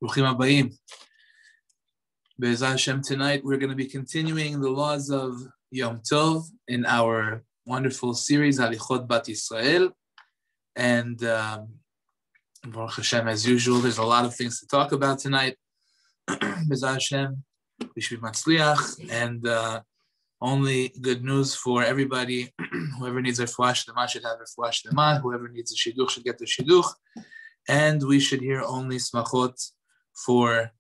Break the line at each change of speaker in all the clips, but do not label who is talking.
Bruchim Habayim. Be'ezrat Hashem, tonight we're going to be continuing the laws of Yom Tov in our wonderful series Halichot Yisrael. And Baruch Hashem, as usual, there's a lot of things to talk about tonight. Be'ezrat Hashem, we should be matzliach, and only good news for everybody. Whoever needs a refuah shlema should have a refuah shlema. Whoever needs a shidduch should get the shidduch. And we should hear only smachot for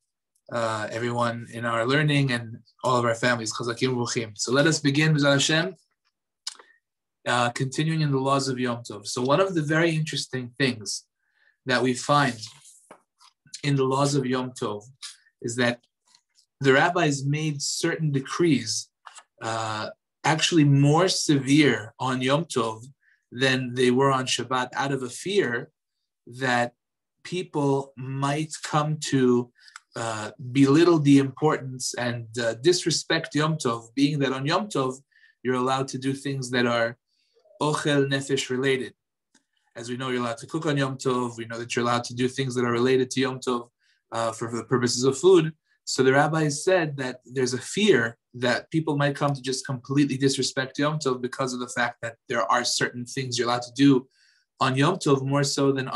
everyone in our learning and all of our families. Chazakim v'ruchim. So let us begin, B'ezrat Hashem, continuing in the laws of Yom Tov. So one of the very interesting things that we find in the laws of Yom Tov is that the rabbis made certain decrees actually more severe on Yom Tov than they were on Shabbat, out of a fear that people might come to belittle the importance and disrespect Yom Tov, being that on Yom Tov, you're allowed to do things that are ochel nefesh related. As we know, you're allowed to cook on Yom Tov. We know that you're allowed to do things that are related to Yom Tov for the purposes of food. So the rabbis said that there's a fear that people might come to just completely disrespect Yom Tov because of the fact that there are certain things you're allowed to do on Yom Tov more so than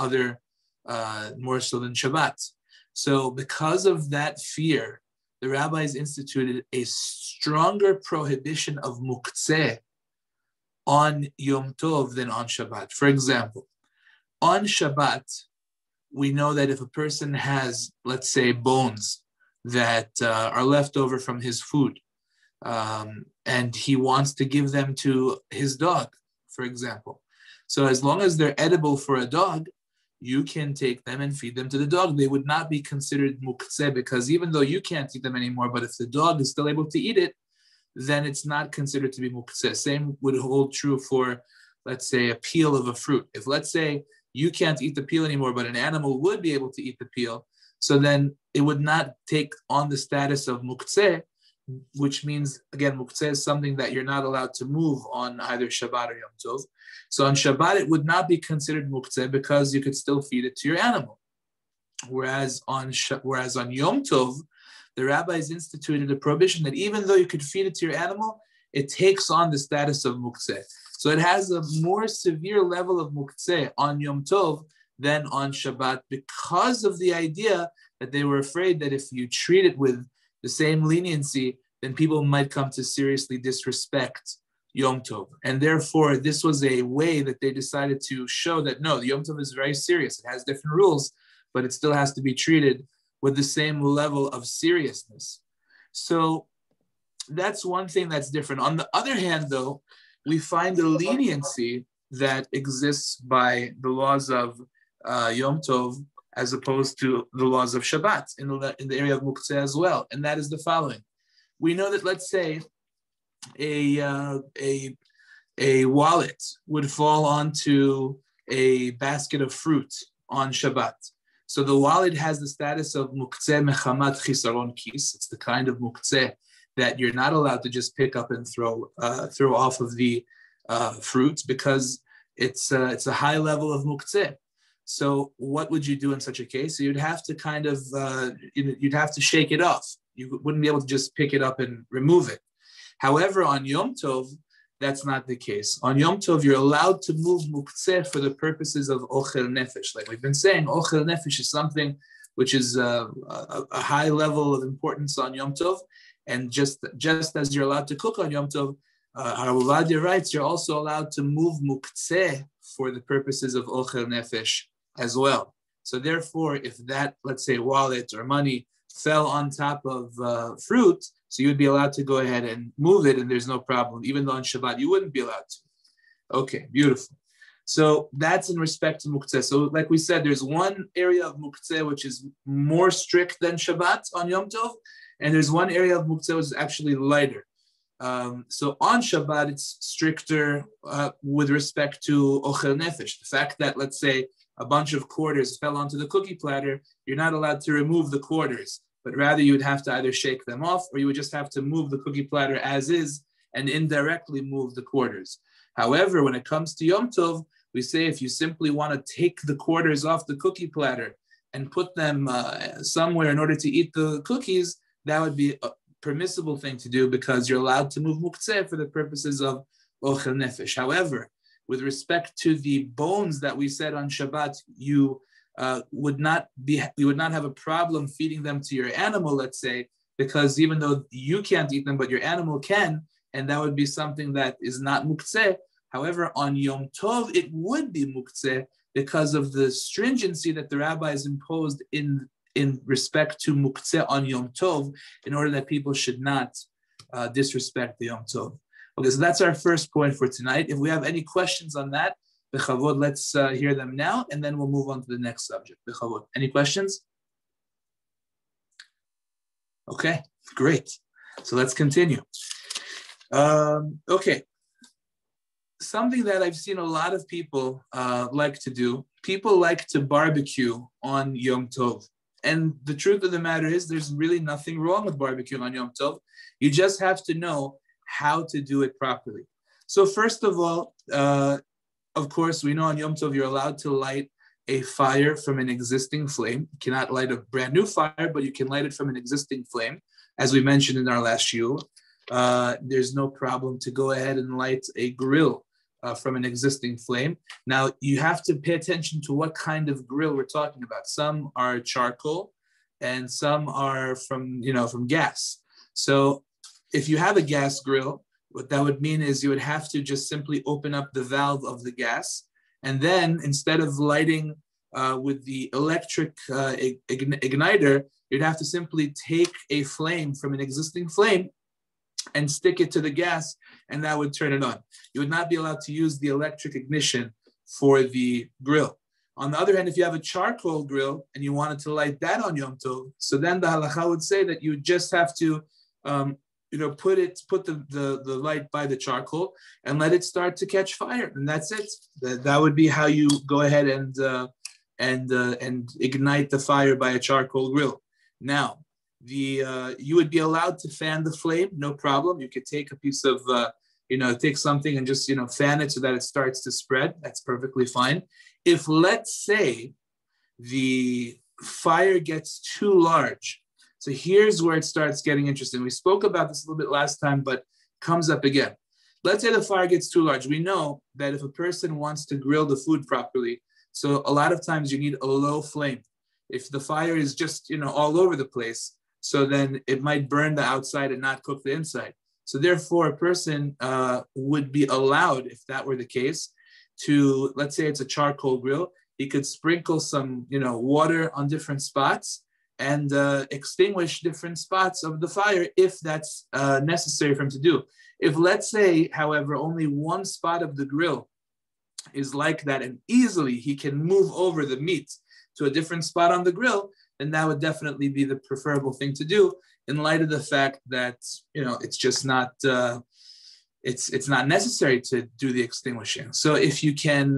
Shabbat. So because of that fear, the rabbis instituted a stronger prohibition of muktzeh on Yom Tov than on Shabbat. For example, on Shabbat, we know that if a person has, let's say, bones that are left over from his food, and he wants to give them to his dog, for example. So as long as they're edible for a dog, you can take them and feed them to the dog. They would not be considered muktzeh, because even though you can't eat them anymore, but if the dog is still able to eat it, then it's not considered to be muktzeh. Same would hold true for, let's say, a peel of a fruit. If, let's say, you can't eat the peel anymore, but an animal would be able to eat the peel, so then it would not take on the status of muktzeh, which means, again, muktzeh is something that you're not allowed to move on either Shabbat or Yom Tov. So on Shabbat, it would not be considered muktzeh because you could still feed it to your animal. Whereas on Yom Tov, the rabbis instituted a prohibition that even though you could feed it to your animal, it takes on the status of muktzeh. So it has a more severe level of muktzeh on Yom Tov than on Shabbat, because of the idea that they were afraid that if you treat it with the same leniency, then people might come to seriously disrespect Yom Tov. And therefore, this was a way that they decided to show that, no, the Yom Tov is very serious. It has different rules, but it still has to be treated with the same level of seriousness. So that's one thing that's different. On the other hand, though, we find the leniency that exists by the laws of Yom Tov as opposed to the laws of Shabbat in the area of muktzeh as well. And that is the following. We know that, let's say, a wallet would fall onto a basket of fruit on Shabbat. So the wallet has the status of muktzeh mechamat chisaron kis. It's the kind of muktzeh that you're not allowed to just pick up and throw off of the fruit, because it's a high level of muktzeh. So what would you do in such a case? So you'd have to kind of, you'd have to shake it off. You wouldn't be able to just pick it up and remove it. However, on Yom Tov, that's not the case. On Yom Tov, you're allowed to move muktzeh for the purposes of ochel nefesh. Like we've been saying, ochel nefesh is something which is a high level of importance on Yom Tov. And just as you're allowed to cook on Yom Tov, Harav Ovadia writes, you're also allowed to move muktzeh for the purposes of ochel nefesh as well. So therefore, if that, let's say, wallet or money fell on top of fruit, so you would be allowed to go ahead and move it, and there's no problem, even though on Shabbat you wouldn't be allowed to. Okay, beautiful. So that's in respect to muktzeh. So like we said, there's one area of muktzeh which is more strict than Shabbat on Yom Tov, and there's one area of muktzeh which is actually lighter. So on Shabbat, it's stricter with respect to ochel nefesh. The fact that, let's say, a bunch of quarters fell onto the cookie platter, you're not allowed to remove the quarters, but rather you would have to either shake them off, or you would just have to move the cookie platter as is and indirectly move the quarters. However, when it comes to Yom Tov, we say if you simply want to take the quarters off the cookie platter and put them somewhere in order to eat the cookies, that would be a permissible thing to do because you're allowed to move muktzeh for the purposes of ochel nefesh. However, with respect to the bones that we said on Shabbat, you would not have a problem feeding them to your animal, let's say, because even though you can't eat them, but your animal can, and that would be something that is not muktzeh. However, on Yom Tov, it would be muktzeh because of the stringency that the rabbis imposed in respect to muktzeh on Yom Tov, in order that people should not disrespect the Yom Tov. Okay, so that's our first point for tonight. If we have any questions on that, b'chavod, let's hear them now, and then we'll move on to the next subject. B'chavod. Any questions? Okay, great. So let's continue. Okay. Something that I've seen a lot of people like to do, people like to barbecue on Yom Tov. And the truth of the matter is there's really nothing wrong with barbecuing on Yom Tov. You just have to know how to do it properly. So first of all, of course, we know on Yom Tov you're allowed to light a fire from an existing flame. You cannot light a brand new fire, but you can light it from an existing flame. As we mentioned in our last shiur, there's no problem to go ahead and light a grill from an existing flame. Now, you have to pay attention to what kind of grill we're talking about. Some are charcoal and some are from gas. So if you have a gas grill, what that would mean is you would have to just simply open up the valve of the gas. And then instead of lighting with the electric igniter, you'd have to simply take a flame from an existing flame and stick it to the gas, and that would turn it on. You would not be allowed to use the electric ignition for the grill. On the other hand, if you have a charcoal grill and you wanted to light that on Yom Tov, so then the halacha would say that you just have to put the light by the charcoal and let it start to catch fire, and that's it. That would be how you go ahead and ignite the fire by a charcoal grill. Now, you would be allowed to fan the flame, no problem. You could take a piece of, take something and just, fan it so that it starts to spread. That's perfectly fine. If, let's say, the fire gets too large, so here's where it starts getting interesting. We spoke about this a little bit last time, but comes up again. Let's say the fire gets too large. We know that if a person wants to grill the food properly, so a lot of times you need a low flame. If the fire is just, all over the place, so then it might burn the outside and not cook the inside. So therefore, a person would be allowed, if that were the case, to, let's say it's a charcoal grill, he could sprinkle some, water on different spots and extinguish different spots of the fire if that's necessary for him to do. If, let's say, however, only one spot of the grill is like that and easily he can move over the meat to a different spot on the grill, then that would definitely be the preferable thing to do in light of the fact that, it's just not, it's not necessary to do the extinguishing. So if you can,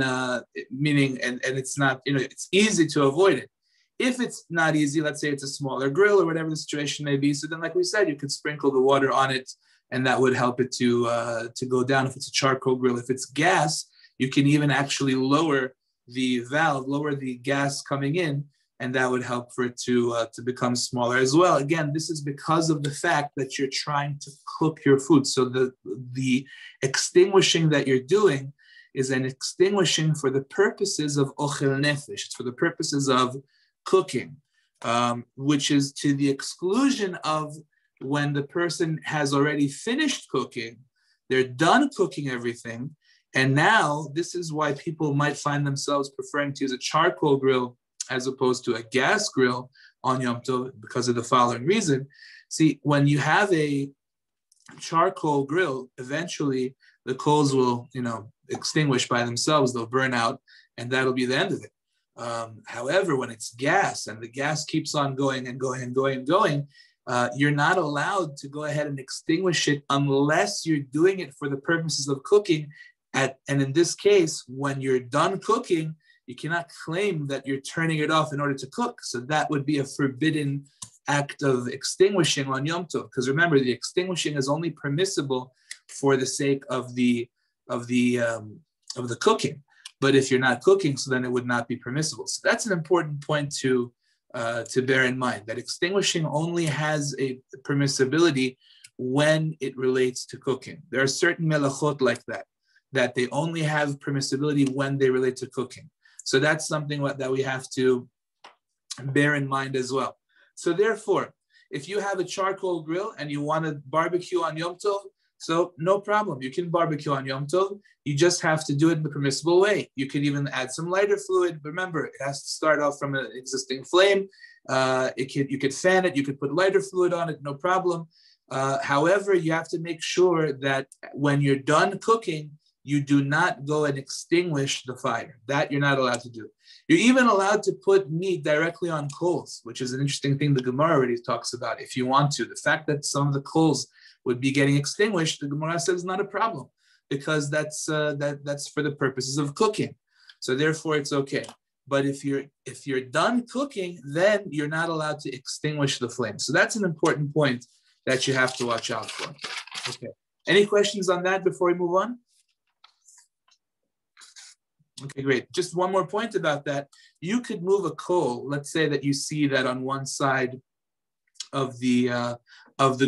meaning, and it's not, it's easy to avoid it. If it's not easy, let's say it's a smaller grill or whatever the situation may be, so then like we said, you could sprinkle the water on it and that would help it to go down. If it's a charcoal grill, if it's gas, you can even actually lower the valve, lower the gas coming in, and that would help for it to become smaller as well. Again, this is because of the fact that you're trying to cook your food. So the extinguishing that you're doing is an extinguishing for the purposes of ochel nefesh. It's for the purposes of cooking, which is to the exclusion of when the person has already finished cooking, they're done cooking everything, and now this is why people might find themselves preferring to use a charcoal grill as opposed to a gas grill on Yom Tov because of the following reason. See, when you have a charcoal grill, eventually the coals will, extinguish by themselves, they'll burn out, and that'll be the end of it. However, when it's gas and the gas keeps on going and going and going and going, you're not allowed to go ahead and extinguish it unless you're doing it for the purposes of cooking. And in this case, when you're done cooking, you cannot claim that you're turning it off in order to cook. So that would be a forbidden act of extinguishing on Yom Tov. Because remember, the extinguishing is only permissible for the sake of the cooking. But if you're not cooking, so then it would not be permissible. So that's an important point to to bear in mind, that extinguishing only has a permissibility when it relates to cooking. There are certain melachot like that they only have permissibility when they relate to cooking. So that's something that we have to bear in mind as well. So therefore, if you have a charcoal grill and you want to barbecue on Yom Tov, so no problem. You can barbecue on Yom Tov. You just have to do it in the permissible way. You can even add some lighter fluid. Remember, it has to start off from an existing flame. You could fan it. You could put lighter fluid on it, no problem. However, you have to make sure that when you're done cooking, you do not go and extinguish the fire. That you're not allowed to do. You're even allowed to put meat directly on coals, which is an interesting thing the Gemara already talks about, if you want to. The fact that some of the coals would be getting extinguished, the Gemara says is not a problem, because that's for the purposes of cooking. So therefore, it's okay. But if you're done cooking, then you're not allowed to extinguish the flame. So that's an important point that you have to watch out for. Okay. Any questions on that before we move on? Okay, great. Just one more point about that. You could move a coal. Let's say that you see that on one side of the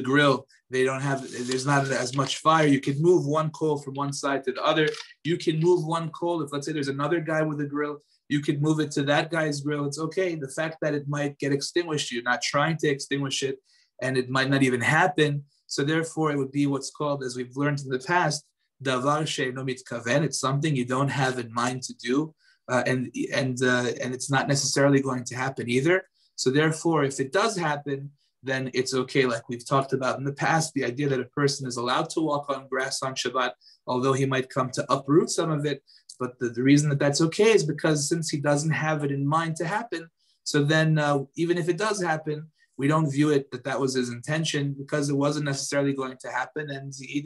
grill, there's not as much fire. You can move one coal from one side to the other. You can move one coal. If let's say there's another guy with a grill, you could move it to that guy's grill. It's okay. The fact that it might get extinguished, you're not trying to extinguish it, and it might not even happen. So therefore, it would be what's called, as we've learned in the past, davar she'eino mitkaven. It's something you don't have in mind to do, and it's not necessarily going to happen either. So therefore, if it does happen, then it's okay. Like we've talked about in the past, the idea that a person is allowed to walk on grass on Shabbat, although he might come to uproot some of it. But the reason that that's okay is because since he doesn't have it in mind to happen, so then even if it does happen, we don't view it that was his intention, because it wasn't necessarily going to happen and he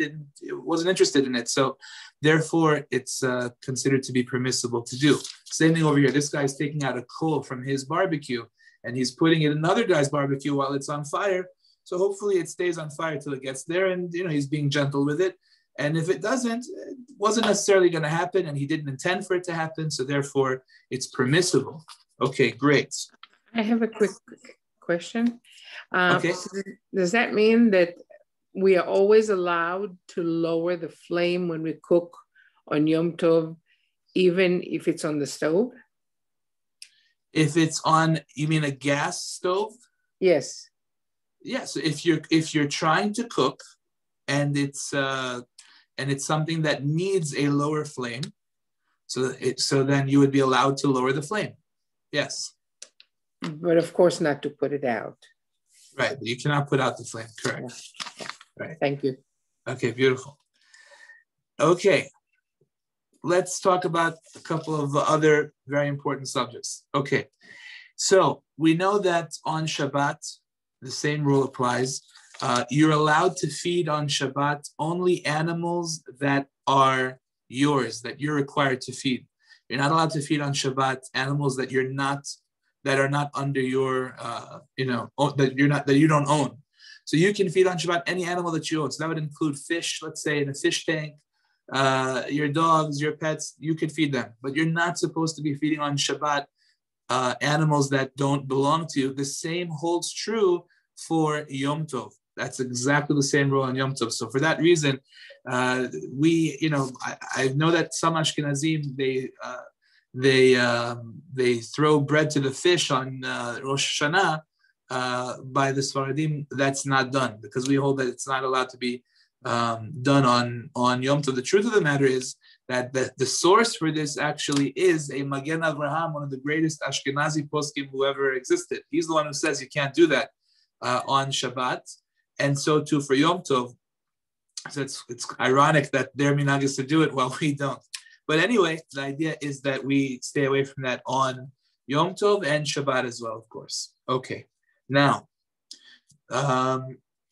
wasn't interested in it. So therefore, it's considered to be permissible to do. Same thing over here. This guy's taking out a coal from his barbecue and he's putting it in another guy's barbecue while it's on fire. So hopefully it stays on fire till it gets there, and he's being gentle with it. And if it doesn't, it wasn't necessarily going to happen and he didn't intend for it to happen. So therefore, it's permissible. Okay, great.
I have a quick question.
Okay.
Does that mean that we are always allowed to lower the flame when we cook on Yom Tov, even if it's on the stove?
If it's on, you mean a gas stove?
Yes.
Yeah. So if you're trying to cook and it's something that needs a lower flame, so then you would be allowed to lower the flame. Yes.
But of course not to put it out.
Right. You cannot put out the flame. Correct.
Yeah.
Right.
Thank you.
Okay, beautiful. Okay. Let's talk about a couple of other very important subjects. Okay. So we know that on Shabbat, the same rule applies. You're allowed to feed on Shabbat only animals that are yours, that you're required to feed. You're not allowed to feed on Shabbat animals that are not under your, that you don't own. So you can feed on Shabbat any animal that you own. So that would include fish, let's say in a fish tank, your dogs, your pets, you could feed them. But you're not supposed to be feeding on Shabbat animals that don't belong to you. The same holds true for Yom Tov. That's exactly the same rule on Yom Tov. So for that reason, I know that some Ashkenazim, they throw bread to the fish on Rosh Hashanah. By the Sfaradim, that's not done, because we hold that it's not allowed to be done on Yom Tov. The truth of the matter is that the source for this actually is a Magen Avraham, one of the greatest Ashkenazi poskim who ever existed. He's the one who says you can't do that on Shabbat, and so too for Yom Tov. So it's ironic that their minhag is to do it while we don't. But anyway, the idea is that we stay away from that on Yom Tov and Shabbat as well, of course. Okay. Now,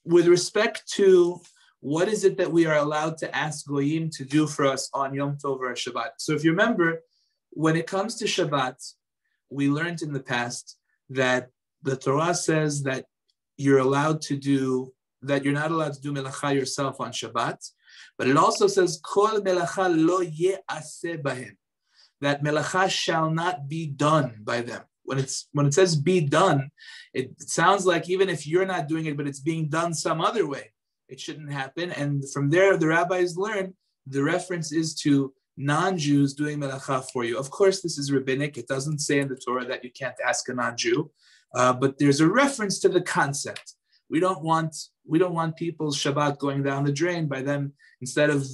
with respect to what is it that we are allowed to ask Goyim to do for us on Yom Tov or Shabbat? So if you remember, when it comes to Shabbat, we learned in the past that the Torah says that you're not allowed to do melacha yourself on Shabbat, but it also says kol melacha lo ye'aseh bahem, that melacha shall not be done by them. when it says be done, it sounds like even if you're not doing it, but it's being done some other way, it shouldn't happen. And from there, the rabbis learn the reference is to non-Jews doing melacha for you. Of course, this is rabbinic. It doesn't say in the Torah that you can't ask a non-Jew, but there's a reference to the concept. We don't want people's Shabbat going down the drain by them, instead of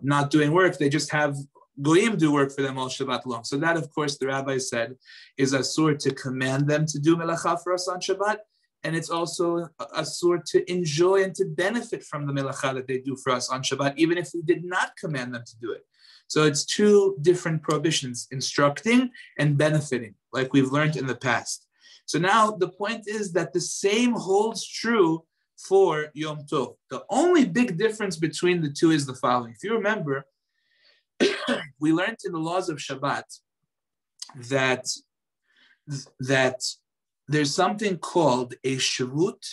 not doing work, they just have goyim do work for them all Shabbat long. So that, of course, the rabbi said is asur to command them to do melacha for us on Shabbat, and it's also asur to enjoy and to benefit from the melacha that they do for us on Shabbat, even if we did not command them to do it. So it's two different prohibitions, instructing and benefiting, like we've learned in the past. So now the point is that the same holds true for Yom Tov. The only big difference between the two is the following. If you remember, we learned in the laws of Shabbat that there's something called a shavut,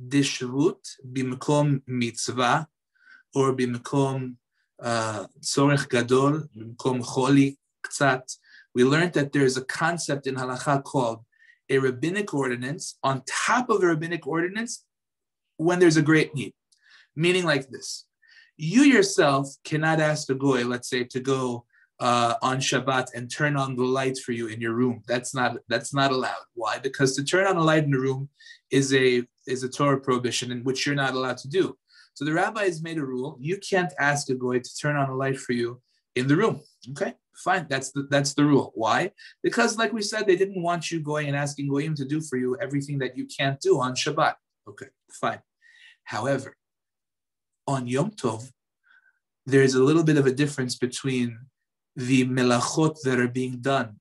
dishvut, bimkom mitzvah, or bimkom tzorech gadol, bimkom choli ktsat. We learned that there's a concept in halacha called a rabbinic ordinance on top of a rabbinic ordinance when there's a great need. Meaning like this: you yourself cannot ask the goy, let's say, to go on Shabbat and turn on the light for you in your room. That's not allowed. Why? Because to turn on a light in the room is a Torah prohibition, in which you're not allowed to do. So the rabbis made a rule: you can't ask a goy to turn on a light for you in the room. Okay, fine. That's the rule. Why? Because, like we said, they didn't want you going and asking goyim to do for you everything that you can't do on Shabbat. Okay, fine. However, on Yom Tov, there's a little bit of a difference between the melachot that are being done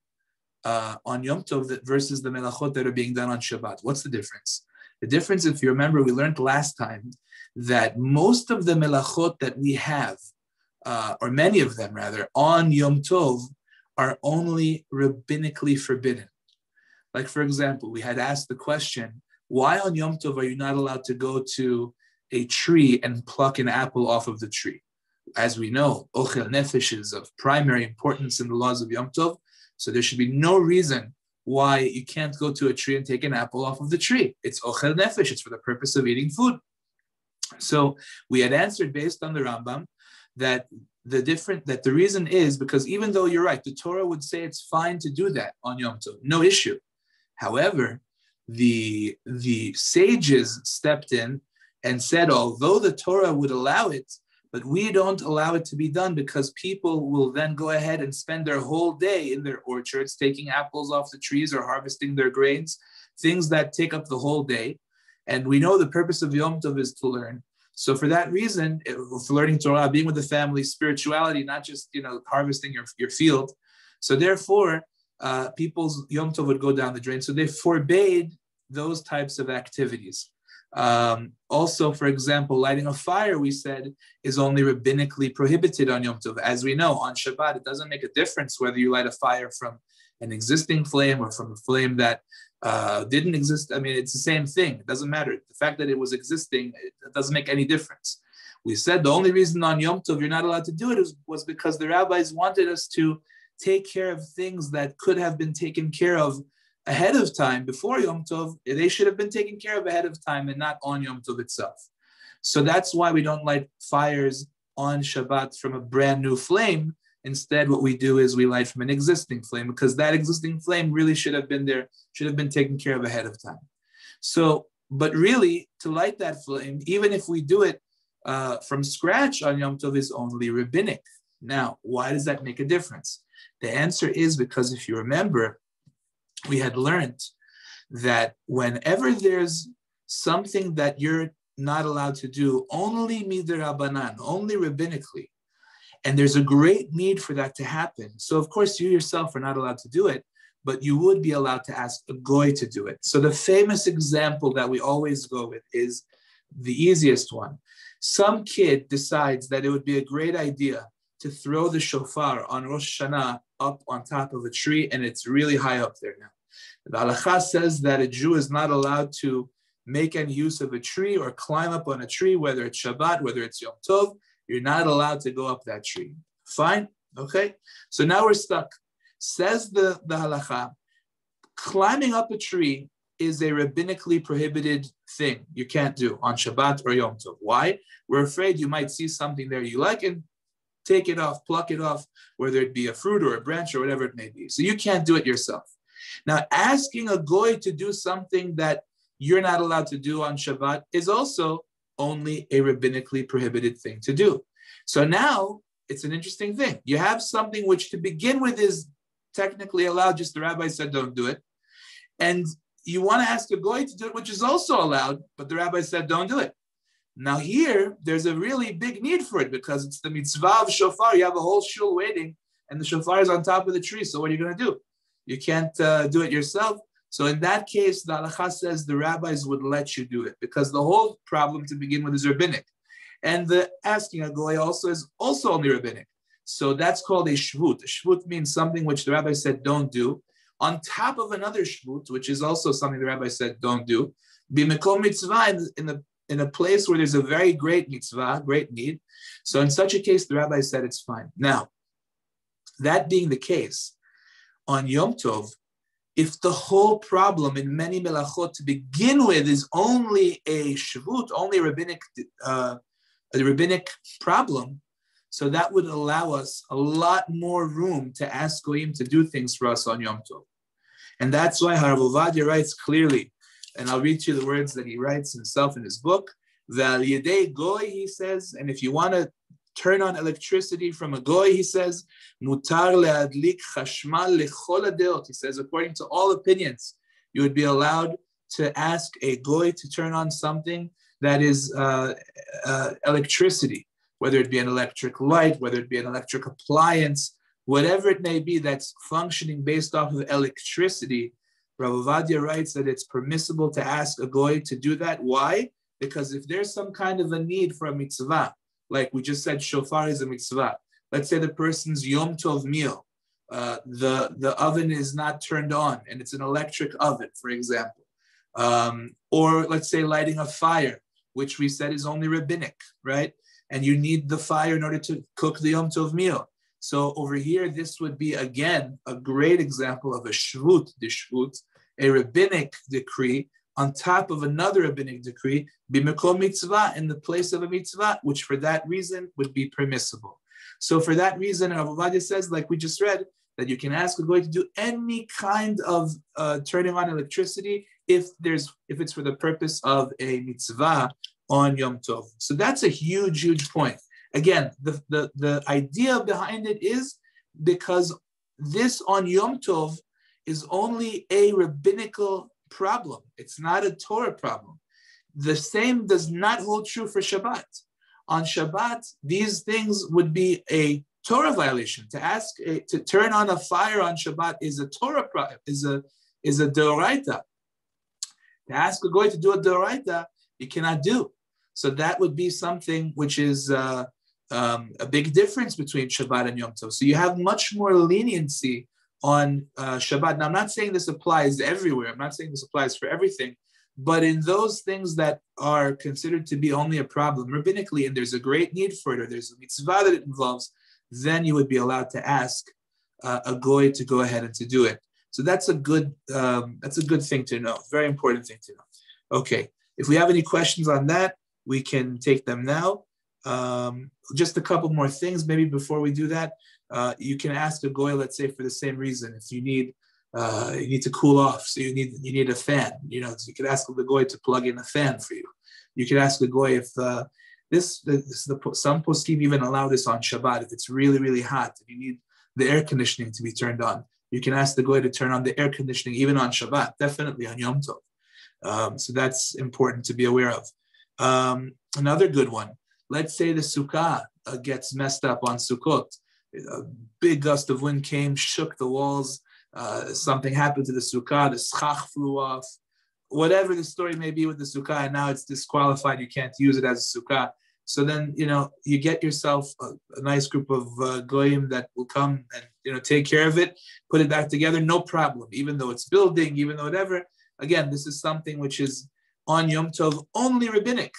on Yom Tov versus the melachot that are being done on Shabbat. What's the difference? The difference, if you remember, we learned last time that most of the melachot that we have, or many of them rather, on Yom Tov are only rabbinically forbidden. Like, for example, we had asked the question, why on Yom Tov are you not allowed to go to a tree and pluck an apple off of the tree? As we know, ochel nefesh is of primary importance in the laws of Yom Tov, so there should be no reason why you can't go to a tree and take an apple off of the tree. It's ochel nefesh, it's for the purpose of eating food. So we had answered based on the Rambam that the reason is because even though you're right, the Torah would say it's fine to do that on Yom Tov, no issue. However, the sages stepped in and said, although the Torah would allow it, but we don't allow it to be done because people will then go ahead and spend their whole day in their orchards taking apples off the trees or harvesting their grains, things that take up the whole day. And we know the purpose of Yom Tov is to learn. So for that reason, for learning Torah, being with the family, spirituality, not just harvesting your field. So therefore, people's Yom Tov would go down the drain. So they forbade those types of activities. Also, for example, lighting a fire, we said, is only rabbinically prohibited on Yom Tov. As we know, on Shabbat, it doesn't make a difference whether you light a fire from an existing flame or from a flame that didn't exist. I mean, it's the same thing. It doesn't matter. The fact that it was existing, it doesn't make any difference. We said the only reason on Yom Tov you're not allowed to do it was because the rabbis wanted us to take care of things that could have been taken care of ahead of time before Yom Tov. They should have been taken care of ahead of time and not on Yom Tov itself. So that's why we don't light fires on Shabbat from a brand new flame. Instead, what we do is we light from an existing flame, because that existing flame really should have been there, should have been taken care of ahead of time. So, but really, to light that flame, even if we do it from scratch on Yom Tov, is only rabbinic. Now, why does that make a difference? The answer is because if you remember, we had learned that whenever there's something that you're not allowed to do, only midirabanan, only rabbinically, and there's a great need for that to happen. So of course you yourself are not allowed to do it, but you would be allowed to ask a goy to do it. So the famous example that we always go with is the easiest one. Some kid decides that it would be a great idea to throw the shofar on Rosh Hashanah up on top of a tree, and it's really high up there now. The halacha says that a Jew is not allowed to make any use of a tree or climb up on a tree, whether it's Shabbat, whether it's Yom Tov. You're not allowed to go up that tree. Fine? Okay? So now we're stuck. Says the halacha, climbing up a tree is a rabbinically prohibited thing you can't do on Shabbat or Yom Tov. Why? We're afraid you might see something there you like and take it off, pluck it off, whether it be a fruit or a branch or whatever it may be. So you can't do it yourself. Now, asking a goy to do something that you're not allowed to do on Shabbat is also only a rabbinically prohibited thing to do. So now it's an interesting thing. You have something which to begin with is technically allowed, just the rabbi said don't do it. And you want to ask a goy to do it, which is also allowed, but the rabbi said don't do it. Now here, there's a really big need for it because it's the mitzvah of shofar. You have a whole shul waiting and the shofar is on top of the tree. So what are you going to do? You can't do it yourself. So in that case, the halacha says the rabbis would let you do it because the whole problem to begin with is rabbinic. And the asking a goy also is also only rabbinic. So that's called a shvut. A shvut means something which the rabbi said don't do, on top of another shvut, which is also something the rabbi said don't do. B'mekom mitzvah, in a place where there's a very great mitzvah, great need. So in such a case, the rabbi said it's fine. Now, that being the case, on Yom Tov, if the whole problem in many melachot to begin with is only a shvut, only a rabbinic problem, so that would allow us a lot more room to ask goyim to do things for us on Yom Tov. And that's why Harav Ovadia writes clearly, and I'll read to you the words that he writes himself in his book, Val Yedei Goy, he says, and if you want to turn on electricity from a goy, he says, Mutar leadlik chashmal lechol hadeot. He says, according to all opinions, you would be allowed to ask a goy to turn on something that is electricity, whether it be an electric light, whether it be an electric appliance, whatever it may be that's functioning based off of electricity. Rav Ovadia writes that it's permissible to ask a goy to do that. Why? Because if there's some kind of a need for a mitzvah, like we just said, shofar is a mitzvah. Let's say the person's Yom Tov meal, the oven is not turned on and it's an electric oven, for example. Or let's say lighting a fire, which we said is only rabbinic, right? And you need the fire in order to cook the Yom Tov meal. So over here, this would be, again, a great example of a shvut, a rabbinic decree, on top of another rabbinic decree, b'mekom mitzvah, in the place of a mitzvah, which for that reason would be permissible. So for that reason, Rav Ovadia says, like we just read, that you can ask a goy to do any kind of turning on electricity if it's for the purpose of a mitzvah on Yom Tov. So that's a huge, huge point. Again, the idea behind it is because this on Yom Tov is only a rabbinical problem. It's not a Torah problem. The same does not hold true for Shabbat. On Shabbat, these things would be a Torah violation. To turn on a fire on Shabbat is a Torah is a deoraita. To ask a goy to do a deoraita, you cannot do. So that would be something which is a big difference between Shabbat and Yom Tov. So you have much more leniency on Shabbat. Now, I'm not saying this applies everywhere. I'm not saying this applies for everything. But in those things that are considered to be only a problem rabbinically, and there's a great need for it, or there's a mitzvah that it involves, then you would be allowed to ask a goy to go ahead and to do it. So that's a good thing to know. Very important thing to know. Okay, if we have any questions on that, we can take them now. Just a couple more things, maybe before we do that. You can ask a goy, let's say, for the same reason. If you need to cool off, so you need a fan. So you could ask the goy to plug in a fan for you. You could ask the goy if some poskim even allow this on Shabbat. If it's really, really hot and you need the air conditioning to be turned on, you can ask the goy to turn on the air conditioning even on Shabbat, definitely on Yom Tov. So that's important to be aware of. Another good one. Let's say the sukkah gets messed up on Sukkot. A big gust of wind came, shook the walls. Something happened to the sukkah. The schach flew off. Whatever the story may be with the sukkah, and now it's disqualified. You can't use it as a sukkah. So then, you get yourself a nice group of goyim that will come and take care of it, put it back together, no problem. Even though it's building, even though whatever. Again, this is something which is on Yom Tov only rabbinic.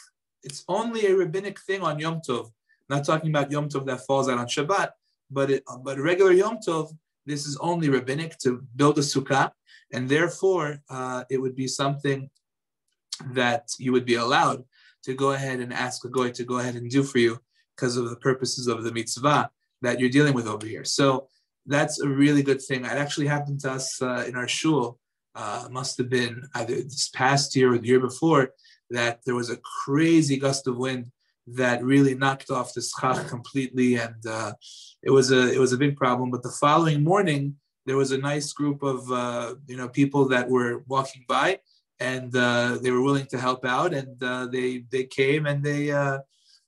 It's only a rabbinic thing on Yom Tov. Not talking about Yom Tov that falls out on Shabbat, but regular Yom Tov, this is only rabbinic to build a sukkah. And therefore, it would be something that you would be allowed to go ahead and ask a goy to go ahead and do for you because of the purposes of the mitzvah that you're dealing with over here. So that's a really good thing. It actually happened to us in our shul. Must have been either this past year or the year before, that there was a crazy gust of wind that really knocked off the schach completely, and it was a big problem. But the following morning, there was a nice group of people that were walking by, and they were willing to help out, and they came, and they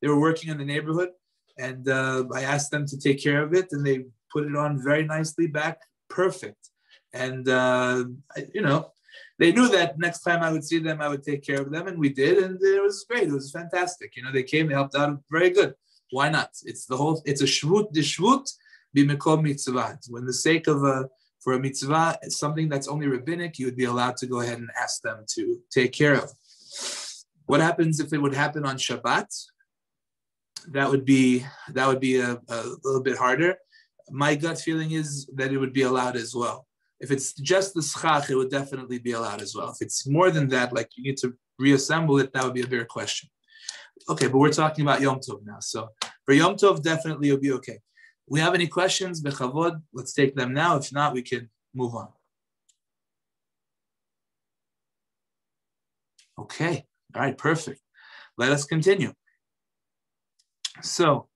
were working in the neighborhood, and I asked them to take care of it, and they put it on very nicely back, perfect. And they knew that next time I would see them, I would take care of them, and we did, and it was great. It was fantastic. They came, they helped out, very good. Why not? It's a shvut, the shvut b'mekom mitzvah. When the sake of for a mitzvah, it's something that's only rabbinic, you would be allowed to go ahead and ask them to take care of. What happens if it would happen on Shabbat? That would be a little bit harder. My gut feeling is that it would be allowed as well. If it's just the schach, it would definitely be allowed as well. If it's more than that, like you need to reassemble it, that would be a bigger question. Okay, but we're talking about Yom Tov now. So for Yom Tov, definitely it'll be okay. We have any questions? Bechavod, let's take them now. If not, we can move on. Okay, all right, perfect. Let us continue. So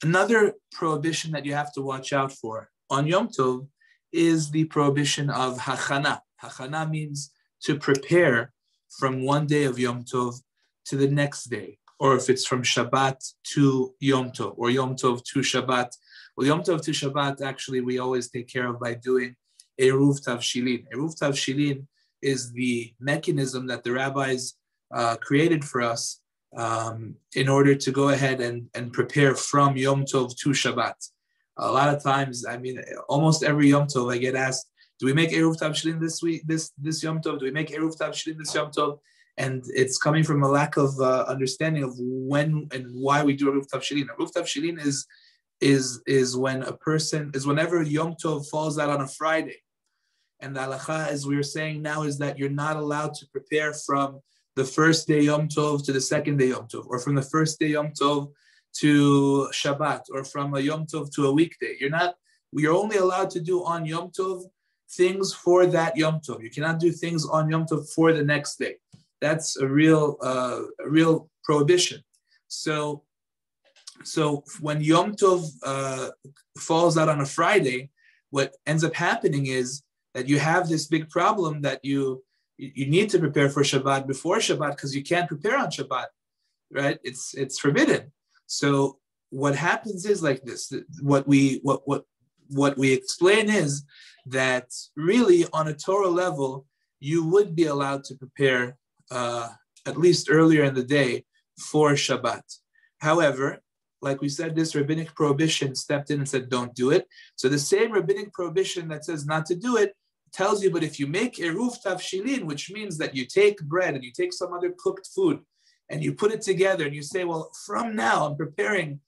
another prohibition that you have to watch out for on Yom Tov is the prohibition of hachana. Hachana means to prepare from one day of Yom Tov to the next day, or if it's from Shabbat to Yom Tov, or Yom Tov to Shabbat. Well, Yom Tov to Shabbat, actually, we always take care of by doing Eruv Tavshilin. Eruv Tavshilin is the mechanism that the rabbis created for us in order to go ahead and prepare from Yom Tov to Shabbat. A lot of times, almost every Yom Tov, I get asked, do we make Eruv Tavshilin this week, this Yom Tov? Do we make Eruv Tavshilin this Yom Tov? And it's coming from a lack of understanding of when and why we do Eruv Tavshilin. Eruv Tavshilin is whenever Yom Tov falls out on a Friday. And the halacha, as we were saying now, is that you're not allowed to prepare from the first day Yom Tov to the second day Yom Tov, or from the first day Yom Tov to Shabbat, or from a Yom Tov to a weekday. You're only allowed to do on Yom Tov things for that Yom Tov. You cannot do things on Yom Tov for the next day. That's a real prohibition. So when Yom Tov falls out on a Friday, what ends up happening is that you have this big problem that you need to prepare for Shabbat before Shabbat, because you can't prepare on Shabbat, right? It's forbidden. So what happens is like this. What we explain is that really on a Torah level, you would be allowed to prepare at least earlier in the day for Shabbat. However, like we said, this rabbinic prohibition stepped in and said, don't do it. So the same rabbinic prohibition that says not to do it tells you, but if you make Eruv Tavshilin, which means that you take bread and you take some other cooked food and you put it together and you say, well, from now I'm preparing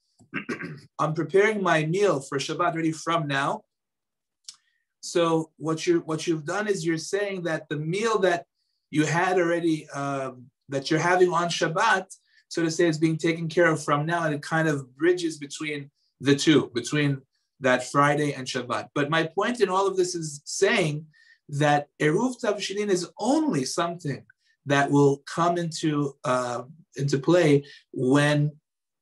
my meal for Shabbat ready from now. So what you've done is you're saying that the meal that you had already, that you're having on Shabbat, so to say, is being taken care of from now, and it kind of bridges between the two, between that Friday and Shabbat. But my point in all of this is saying that Eruv Tavshilin is only something that will come into play when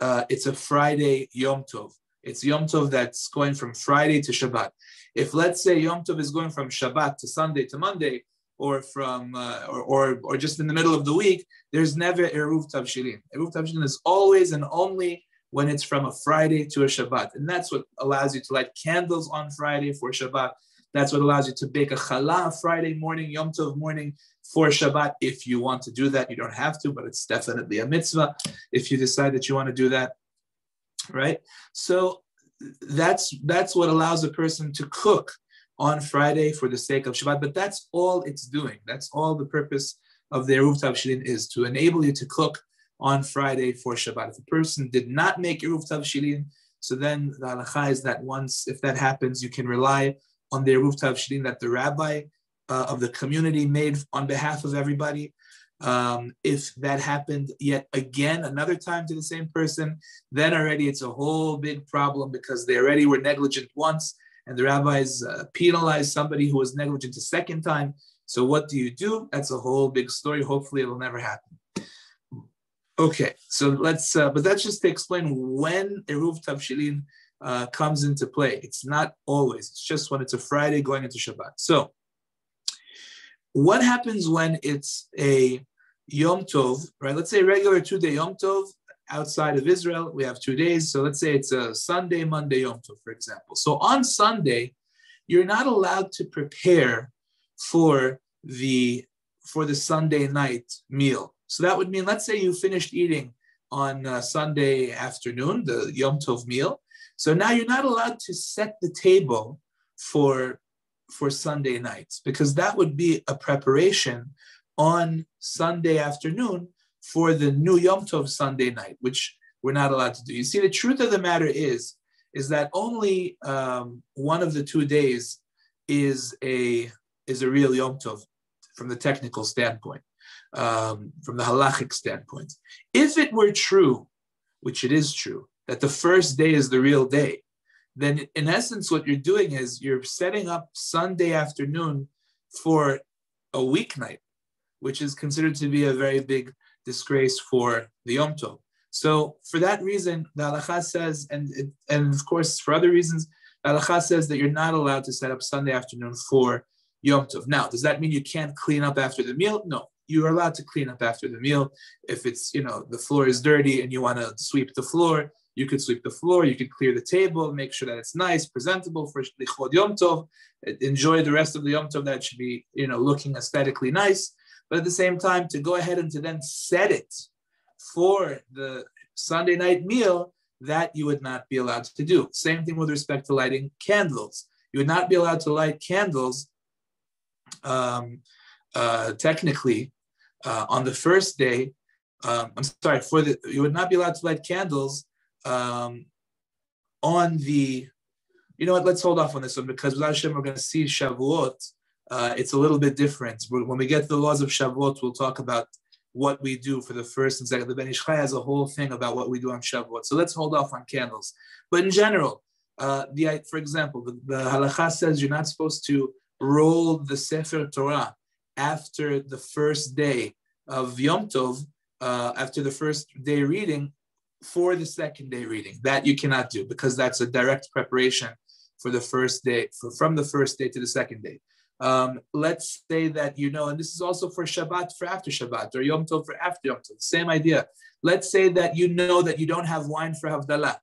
it's a Friday Yom Tov. It's Yom Tov that's going from Friday to Shabbat. If let's say Yom Tov is going from Shabbat to Sunday to Monday, or from or just in the middle of the week, there's never Eruv Tavshilin. Eruv Tavshilin is always and only when it's from a Friday to a Shabbat. And that's what allows you to light candles on Friday for Shabbat. That's what allows you to bake a challah Friday morning, Yom Tov morning for Shabbat. If you want to do that, you don't have to, but it's definitely a mitzvah if you decide that you want to do that, right? So that's what allows a person to cook on Friday for the sake of Shabbat, but that's all it's doing. That's all the purpose of the Eruv Tavshilin is, to enable you to cook on Friday for Shabbat. If a person did not make Eruv Tavshilin, so then the halacha is that once, if that happens, you can rely on the Eruv Tavshilin that the rabbi of the community made on behalf of everybody. If that happened yet again, another time to the same person, then already it's a whole big problem because they already were negligent once, and the rabbis penalized somebody who was negligent a second time. So what do you do? That's a whole big story. Hopefully it'll never happen. Okay, so let's, but that's just to explain when Eruv Tavshilin comes into play. It's not always, it's just when it's a Friday going into Shabbat. So what happens when it's a Yom Tov, right? Let's say regular 2-day Yom Tov outside of Israel, we have 2 days. So let's say it's a Sunday, Monday Yom Tov, for example. So on Sunday, you're not allowed to prepare for the Sunday night meal. So that would mean, let's say you finished eating on Sunday afternoon, the Yom Tov meal. So now you're not allowed to set the table for Sunday nights, because that would be a preparation on Sunday afternoon for the new Yom Tov Sunday night, which we're not allowed to do. You see, the truth of the matter is that only one of the 2 days is a real Yom Tov from the technical standpoint, from the halachic standpoint. If it were true, which it is true, that the first day is the real day, then in essence what you're doing is you're setting up Sunday afternoon for a weeknight, which is considered to be a very big disgrace for the Yom Tov. So for that reason, the halakha says, and of course for other reasons, the halakha says that you're not allowed to set up Sunday afternoon for Yom Tov. Now, does that mean you can't clean up after the meal? No, you are allowed to clean up after the meal. If it's, the floor is dirty and you want to sweep the floor, you could sweep the floor, you could clear the table, make sure that it's nice, presentable for Lichod Yom Tov, enjoy the rest of the Yom Tov, that should be, looking aesthetically nice. But at the same time, to go ahead and to then set it for the Sunday night meal, that you would not be allowed to do. Same thing with respect to lighting candles. You would not be allowed to light candles technically on the first day. You would not be allowed to light candles on the, let's hold off on this one, because without Hashem, we're going to see Shavuot. It's a little bit different. When we get to the laws of Shavuot, we'll talk about what we do for the first and second. The Ben Ish Chai has a whole thing about what we do on Shavuot. So let's hold off on candles. But in general, for example, the halakha says you're not supposed to roll the Sefer Torah after the first day of Yom Tov, after the first day reading, for the second day reading. That you cannot do, because that's a direct preparation for the first day, from the first day to the second day. Let's say that and this is also for Shabbat, for after Shabbat, or Yom Tov for after Yom Tov, same idea. Let's say that that you don't have wine for Havdalah,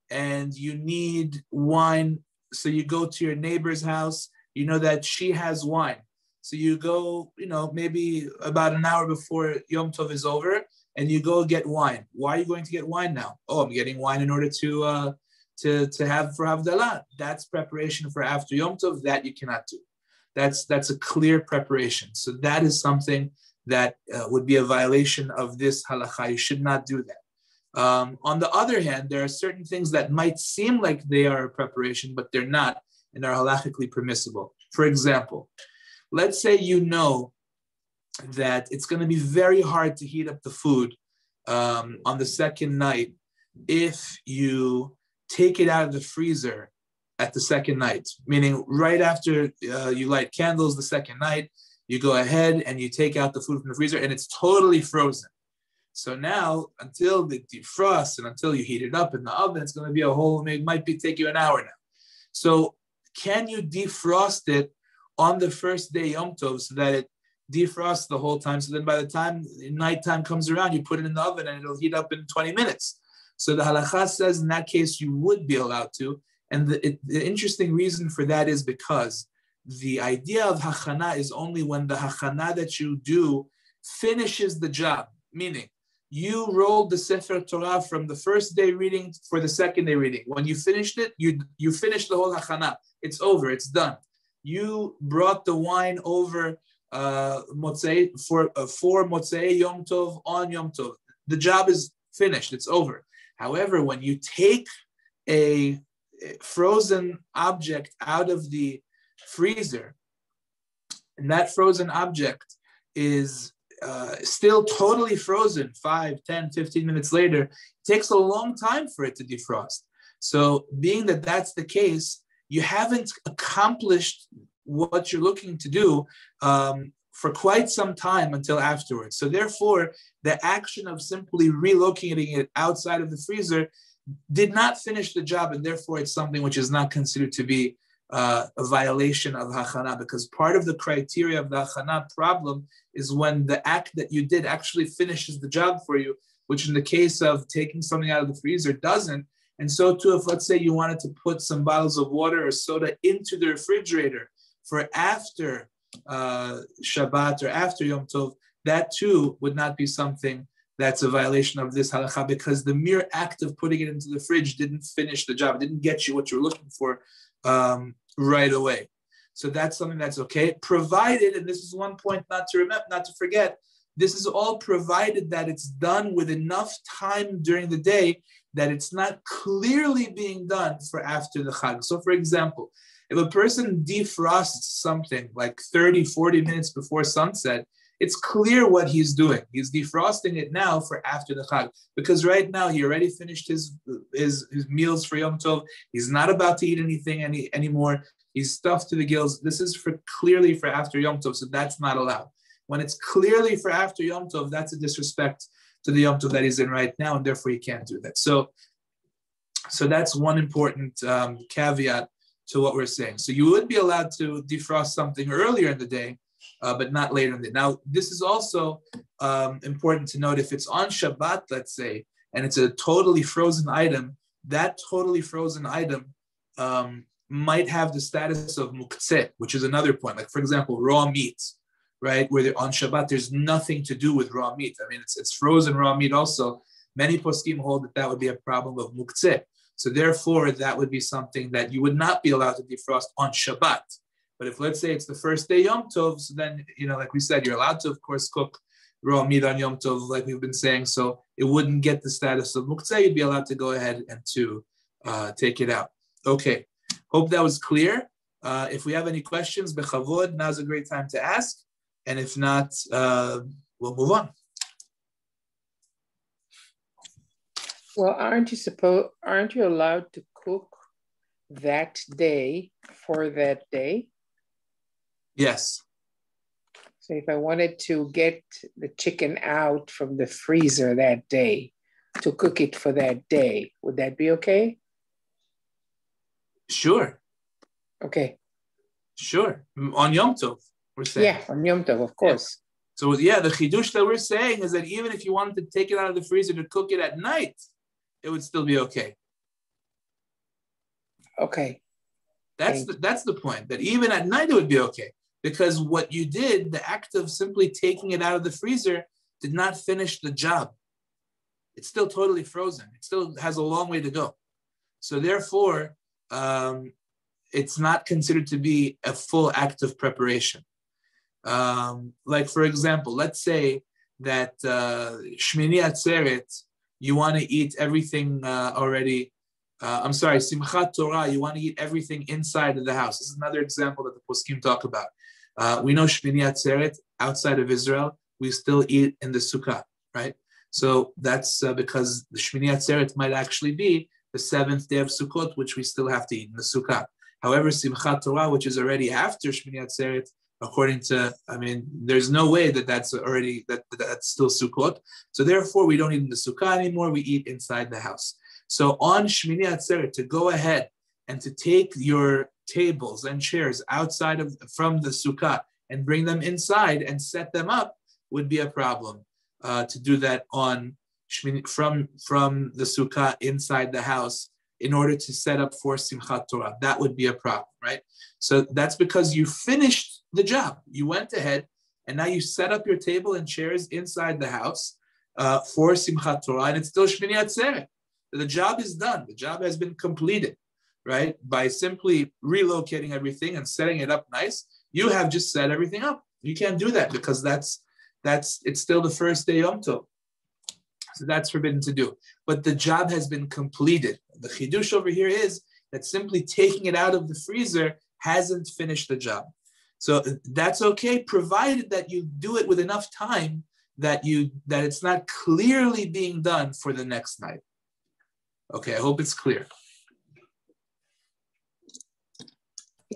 and you need wine, so you go to your neighbor's house, that she has wine. So you go, maybe about an hour before Yom Tov is over, and you go get wine. Why are you going to get wine now? Oh, I'm getting wine in order to have for Havdalah. That's preparation for after Yom Tov. That you cannot do. That's a clear preparation. So that is something that would be a violation of this halakha. You should not do that. On the other hand, there are certain things that might seem like they are a preparation, but they're not, and are halachically permissible. For example, let's say that it's going to be very hard to heat up the food on the second night if you take it out of the freezer at the second night, meaning right after you light candles the second night, you go ahead and you take out the food from the freezer and it's totally frozen. So now, until it defrosts and until you heat it up in the oven, it's going to be it might take you an hour now. So can you defrost it on the first day Yom Tov so that it defrosts the whole time? So then by the time nighttime comes around, you put it in the oven and it'll heat up in 20 minutes. So the halakha says in that case, you would be allowed to. And the interesting reason for that is because the idea of hachana is only when the hachana that you do finishes the job, meaning you rolled the Sefer Torah from the first day reading for the second day reading. When you finished it, you finished the whole hachana. It's over. It's done. You brought the wine over Motzei for Motzei Yom Tov on Yom Tov. The job is finished. It's over. However, when you take a frozen object out of the freezer and that frozen object is still totally frozen 5, 10, 15 minutes later, it takes a long time for it to defrost. So being that that's the case, you haven't accomplished what you're looking to do for quite some time until afterwards. So therefore, the action of simply relocating it outside of the freezer did not finish the job, and therefore it's something which is not considered to be a violation of hachana, because part of the criteria of the hachana problem is when the act that you did actually finishes the job for you, which in the case of taking something out of the freezer doesn't. And so too, if let's say you wanted to put some bottles of water or soda into the refrigerator for after Shabbat or after Yom Tov, that too would not be something that's a violation of this halacha, because the mere act of putting it into the fridge didn't finish the job. It didn't get you what you're looking for right away. So that's something that's okay, provided, and this is one point not to forget, this is all provided that it's done with enough time during the day that it's not clearly being done for after the Chag. So for example, if a person defrosts something like 30, 40 minutes before sunset, it's clear what he's doing. He's defrosting it now for after the Chag, because right now he already finished his meals for Yom Tov. He's not about to eat anything anymore. He's stuffed to the gills. This is clearly for after Yom Tov, so that's not allowed. When it's clearly for after Yom Tov, that's a disrespect to the Yom Tov that he's in right now, and therefore he can't do that. So that's one important caveat to what we're saying. So you would be allowed to defrost something earlier in the day, but not later in the day. Now, this is also important to note. If it's on Shabbat, let's say, and it's a totally frozen item, that totally frozen item might have the status of muktzeh, which is another point. Like, for example, raw meat, right? Where on Shabbat, there's nothing to do with raw meat. I mean, it's frozen raw meat also. Many poskim hold that would be a problem of muktzeh. So therefore, that would be something that you would not be allowed to defrost on Shabbat. But if, let's say, it's the first day Yom Tov, so then, like we said, you're allowed to, of course, cook raw meat on Yom Tov, like we've been saying. So it wouldn't get the status of muktzeh. You'd be allowed to go ahead and to take it out. Okay. Hope that was clear. If we have any questions, bechavod, now's a great time to ask. And if not, we'll move on.
Well, aren't you allowed to cook that day for that day?
Yes.
So if I wanted to get the chicken out from the freezer that day to cook it for that day, would that be okay?
Sure.
Okay.
Sure. On Yom Tov, we're saying.
Yeah, on Yom Tov, of course.
So yeah, the chidush that we're saying is that even if you wanted to take it out of the freezer to cook it at night, it would still be okay.
Okay.
That's the point, that even at night it would be okay. Because what you did, the act of simply taking it out of the freezer did not finish the job. It's still totally frozen. It still has a long way to go. So therefore, it's not considered to be a full act of preparation. Like, for example, let's say that Shmini Atzeret, you want to eat everything already. Simchat Torah, you want to eat everything inside of the house. This is another example that the poskim talk about. We know Shmini Atzeret, outside of Israel, we still eat in the sukkah, right? So that's because the Shmini Atzeret might actually be the seventh day of Sukkot, which we still have to eat in the sukkah. However, Simchat Torah, which is already after Shmini Atzeret, according to, there's no way that's still Sukkot. So therefore, we don't eat in the sukkah anymore. We eat inside the house. So on Shmini Atzeret, to go ahead and to take your tables and chairs from the sukkah and bring them inside and set them up would be a problem. To do that on Shmini, from the sukkah inside the house in order to set up for Simchat Torah, that would be a problem, right? So that's because you finished the job. You went ahead and now you set up your table and chairs inside the house for Simchat Torah, and it's still Shmini Atzeret. The job is done. The job has been completed, right? By simply relocating everything and setting it up nice, you have just set everything up. You can't do that because it's still the first day Yom Tov. So that's forbidden to do. But the job has been completed. The chidush over here is that simply taking it out of the freezer hasn't finished the job. So that's okay, provided that you do it with enough time that it's not clearly being done for the next night. Okay, I hope it's clear.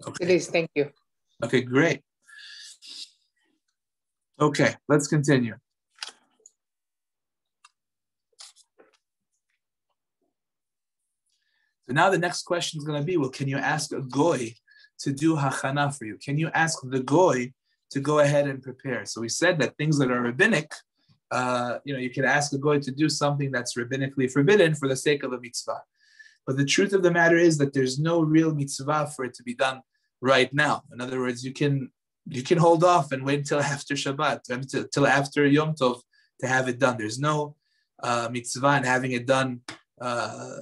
Okay.
It is, thank you.
Okay, great. Okay, let's continue. So now the next question is going to be, well, can you ask a goy to do hachana for you? Can you ask the goy to go ahead and prepare? So we said that things that are rabbinic, you can ask a goy to do something that's rabbinically forbidden for the sake of a mitzvah. But the truth of the matter is that there's no real mitzvah for it to be done right now. In other words, you can hold off and wait until after Shabbat, until after Yom Tov to have it done. There's no mitzvah in having it done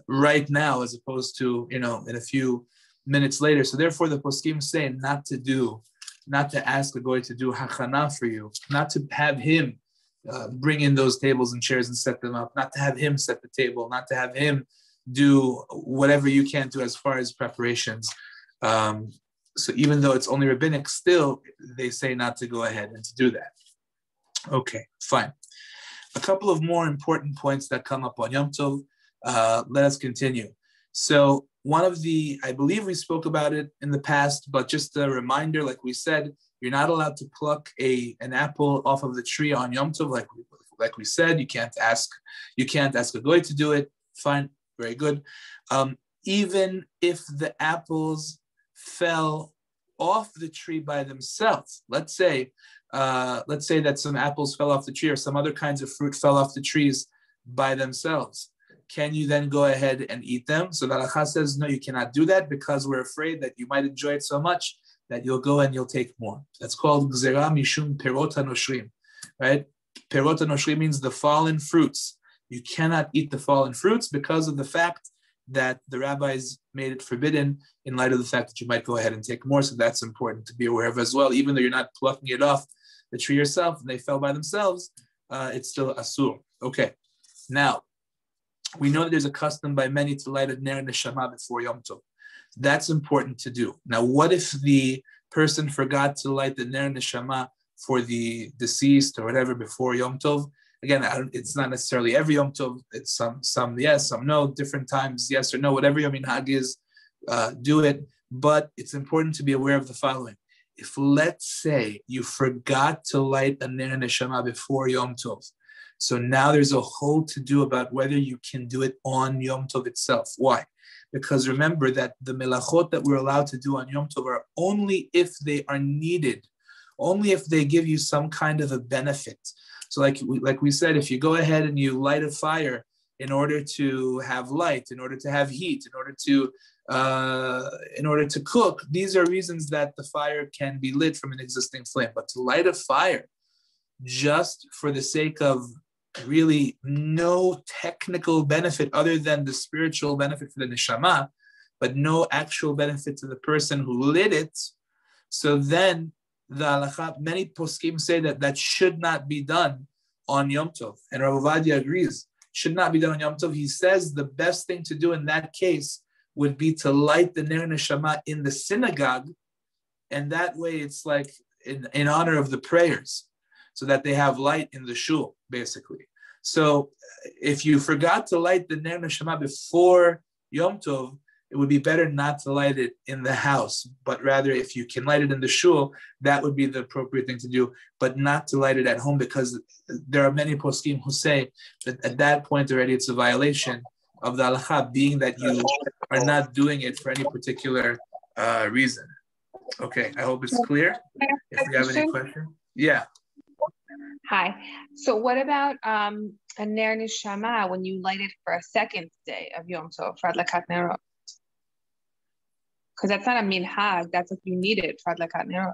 right now, as opposed to in a few minutes later. So therefore, the poskim say not to ask a goy to do hachana for you, not to have him bring in those tables and chairs and set them up, not to have him set the table, not to have him do whatever you can't do as far as preparations. So even though it's only rabbinic, still they say not to go ahead and to do that. Okay, fine. A couple of more important points that come up on Yom Tov. Let us continue. So one of I believe we spoke about it in the past, but just a reminder, like we said, you're not allowed to pluck an apple off of the tree on Yom Tov, like we said. You can't ask a goy to do it. Fine, very good. Even if the apples fell off the tree by themselves, let's say that some apples fell off the tree or some other kinds of fruit fell off the trees by themselves, can you then go ahead and eat them? So the halacha says, no, you cannot do that because we're afraid that you might enjoy it so much that you'll go and you'll take more. That's called gzera mishum perot hanoshrim, right? Perot hanoshrim means the fallen fruits. You cannot eat the fallen fruits because of the fact that the rabbis made it forbidden in light of the fact that you might go ahead and take more. So that's important to be aware of as well. Even though you're not plucking it off the tree yourself and they fell by themselves, it's still asur. Okay, now, we know that there's a custom by many to light a ner neshama before Yom Tov. That's important to do. Now, what if the person forgot to light the ner neshama for the deceased or whatever before Yom Tov? Again, it's not necessarily every Yom Tov. It's some yes, some no, different times, yes or no, whatever your minhag is, do it. But it's important to be aware of the following. If, let's say, you forgot to light a ner neshama before Yom Tov, so now there's a whole to-do about whether you can do it on Yom Tov itself. Why? Because remember that the melachot that we're allowed to do on Yom Tov are only if they are needed, only if they give you some kind of a benefit. So like we said, if you go ahead and you light a fire in order to have light, in order to have heat, in order to cook, these are reasons that the fire can be lit from an existing flame. But to light a fire just for the sake of really no technical benefit other than the spiritual benefit for the neshama, but no actual benefit to the person who lit it. So then the halacha, many poskim say that should not be done on Yom Tov. And Rav Ovadia agrees, should not be done on Yom Tov. He says the best thing to do in that case would be to light the ner neshama in the synagogue. And that way it's like in honor of the prayers, so that they have light in the shul, basically. So if you forgot to light the ner neshama before Yom Tov, it would be better not to light it in the house, but rather if you can light it in the shul, that would be the appropriate thing to do, but not to light it at home, because there are many poskim who say that at that point already it's a violation of the halacha, being that you are not doing it for any particular reason. Okay, I hope it's clear. If you have any questions. Yeah.
Hi. So what about a ner neshama when you light it for a second day of Yom Tov for adlakat nerot? Because that's not a minhag. That's if you need it for adlakat nerot.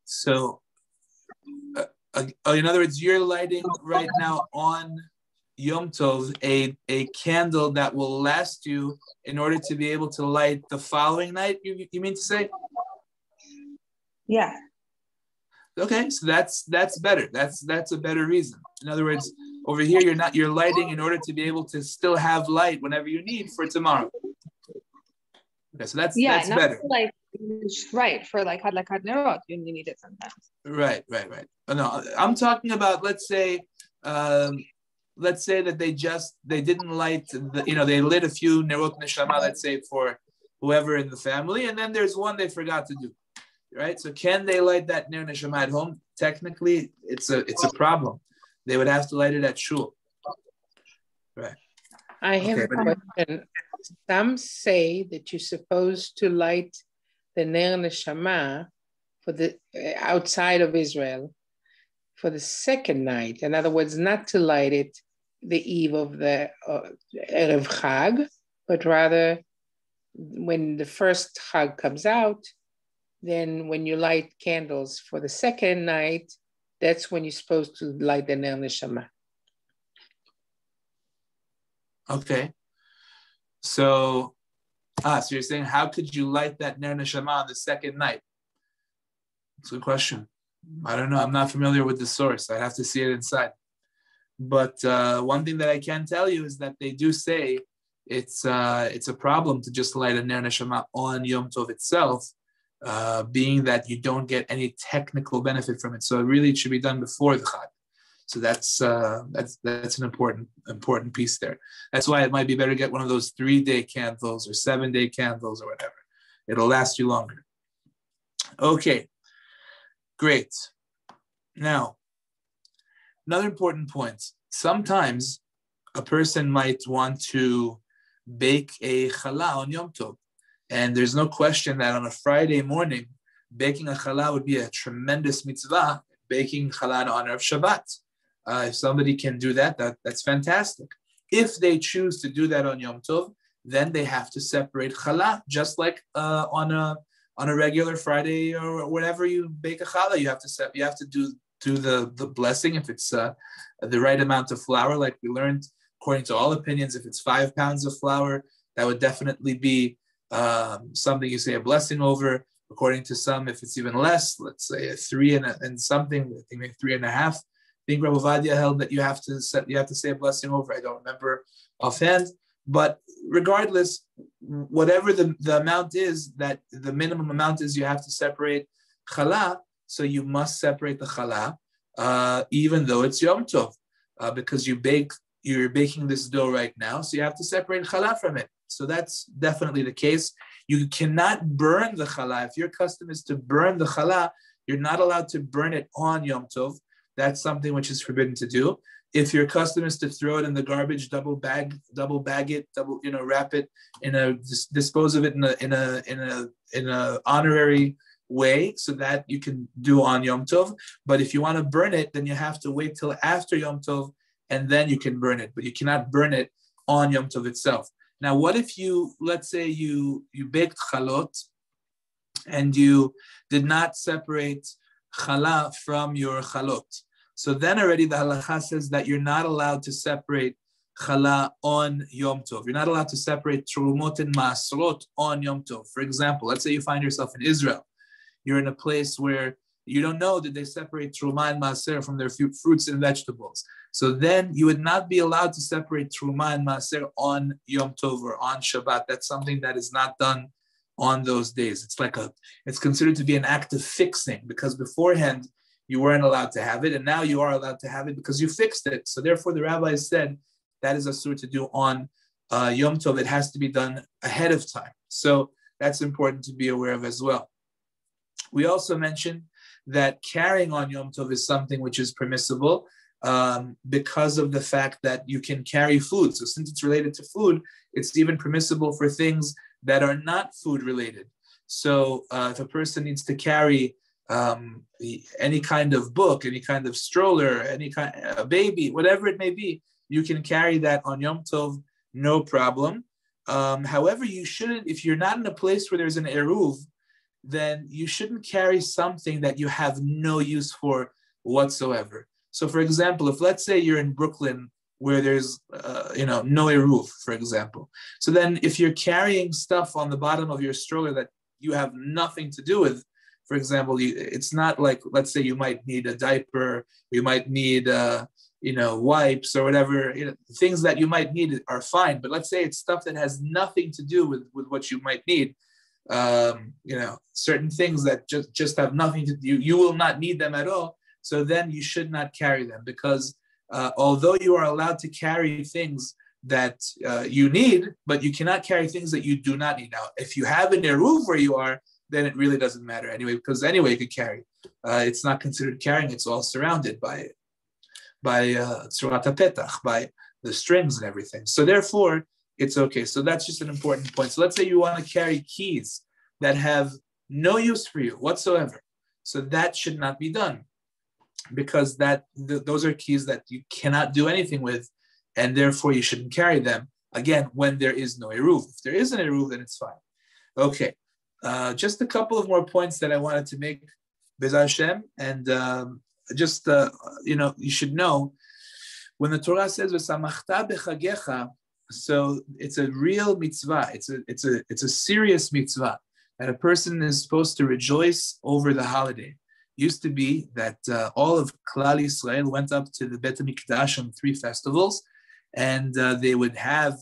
So, in other words, you're lighting right now on Yom Tov a candle that will last you in order to be able to light the following night. You mean to say?
Yeah.
Okay, so that's better. That's a better reason. In other words, over here you're lighting in order to be able to still have light whenever you need for tomorrow. Okay, so that's better.
Like Right, for like Hadlakat Nerot, you need it sometimes.
Right. No, I'm talking about, let's say that they didn't light they lit a few nerot neshama, let's say for whoever in the family, and then there's one they forgot to do, right? So can they light that ner neshama at home? Technically, it's a problem. They would have to light it at shul, right?
I have a question. Some say that you're supposed to light the ner neshama for the outside of Israel for the second night. In other words, not to light it the eve of the Erev Chag, but rather when the first Chag comes out, then when you light candles for the second night, that's when you're supposed to light the Ner Neshama.
Okay. So you're saying, how could you light that Ner Neshama on the second night? It's a good question. I don't know. I'm not familiar with the source. I have to see it inside. But one thing that I can tell you is that they do say it's a problem to just light a Ner Neshama on Yom Tov itself, being that you don't get any technical benefit from it. So really it should be done before the Chag. So that's an important piece there. That's why it might be better to get one of those 3-day candles or 7-day candles or whatever. It'll last you longer. Okay, great. Now, another important point. Sometimes a person might want to bake a challah on Yom Tov. And there's no question that on a Friday morning, baking a challah would be a tremendous mitzvah, baking challah in honor of Shabbat. If somebody can do that, that's fantastic. If they choose to do that on Yom Tov, then they have to separate challah, just like on a regular Friday or whenever you bake a challah. You have to do the blessing if it's the right amount of flour, like we learned. According to all opinions, if it's 5 pounds of flour, that would definitely be something you say a blessing over. According to some, if it's even less, let's say a 3 and something, I think maybe 3.5. I think Rabbi Vadia held that you have to say a blessing over. I don't remember offhand, but regardless, whatever the amount is, that the minimum amount is, you have to separate challah. So you must separate the challah, even though it's Yom Tov, because you're baking this dough right now, so you have to separate challah from it. So that's definitely the case. You cannot burn the challah. If your custom is to burn the challah, you're not allowed to burn it on Yom Tov. That's something which is forbidden to do. If your custom is to throw it in the garbage, double bag it, wrap it dispose of it in a honorary way, so that you can do on Yom Tov. But if you want to burn it, then you have to wait till after Yom Tov, and then you can burn it. But you cannot burn it on Yom Tov itself. Now, what if let's say you baked chalot, and you did not separate challah from your chalot? So then already the halacha says that you're not allowed to separate challah on Yom Tov. You're not allowed to separate trumot and maasrot on Yom Tov. For example, let's say you find yourself in Israel. You're in a place where you don't know that they separate truma and maaser from their fruits and vegetables. So then you would not be allowed to separate truma and maaser on Yom Tov or on Shabbat. That's something that is not done on those days. It's considered to be an act of fixing, because beforehand you weren't allowed to have it, and now you are allowed to have it because you fixed it. So therefore the rabbis said that is asur to do on Yom Tov. It has to be done ahead of time. So that's important to be aware of as well. We also mentioned that carrying on Yom Tov is something which is permissible because of the fact that you can carry food. So since it's related to food, it's even permissible for things that are not food related. So if a person needs to carry any kind of book, any kind of stroller, a baby, whatever it may be, you can carry that on Yom Tov, no problem. However, you shouldn't, if you're not in a place where there's an eruv, then you shouldn't carry something that you have no use for whatsoever. So for example, if let's say you're in Brooklyn where there's no eruv, for example. So then if you're carrying stuff on the bottom of your stroller that you have nothing to do with, for example, it's not like, let's say you might need a diaper, you might need wipes or whatever, things that you might need are fine. But let's say it's stuff that has nothing to do with what you might need. certain things that just have nothing to do, you will not need them at all. So then you should not carry them, because although you are allowed to carry things that you need, but you cannot carry things that you do not need. Now, if you have an eruv where you are, then it really doesn't matter anyway, because anyway you could carry. It's not considered carrying; it's all surrounded by tzurat petach, by the strings and everything. So therefore, it's okay. So that's just an important point. So let's say you want to carry keys that have no use for you whatsoever. So that should not be done, because those are keys that you cannot do anything with, and therefore you shouldn't carry them. Again, when there is no eruv. If there is an eruv, then it's fine. Okay, just a couple of more points that I wanted to make, Bez Hashem, and you should know, when the Torah says "V'samachta b'chagecha," so it's a real mitzvah. It's a serious mitzvah that a person is supposed to rejoice over the holiday. Used to be that all of Klal Yisrael went up to the Bet HaMikdash on 3 festivals, and they would have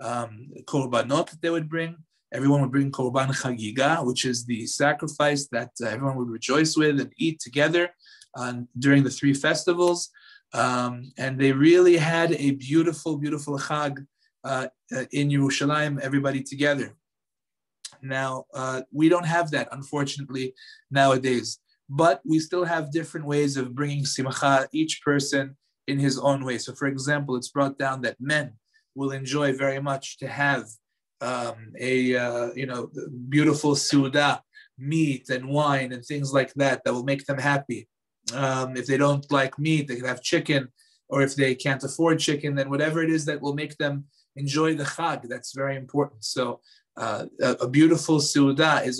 korbanot that they would bring. Everyone would bring korban chagiga, which is the sacrifice that everyone would rejoice with and eat together during the 3 festivals. And they really had a beautiful, beautiful chag in Yerushalayim, everybody together. Now, we don't have that, unfortunately, nowadays. But we still have different ways of bringing simcha, each person in his own way. So, for example, it's brought down that men will enjoy very much to have beautiful suda, meat and wine and things like that will make them happy. If they don't like meat, they can have chicken, or if they can't afford chicken, then whatever it is that will make them enjoy the chag, that's very important. So a beautiful suda is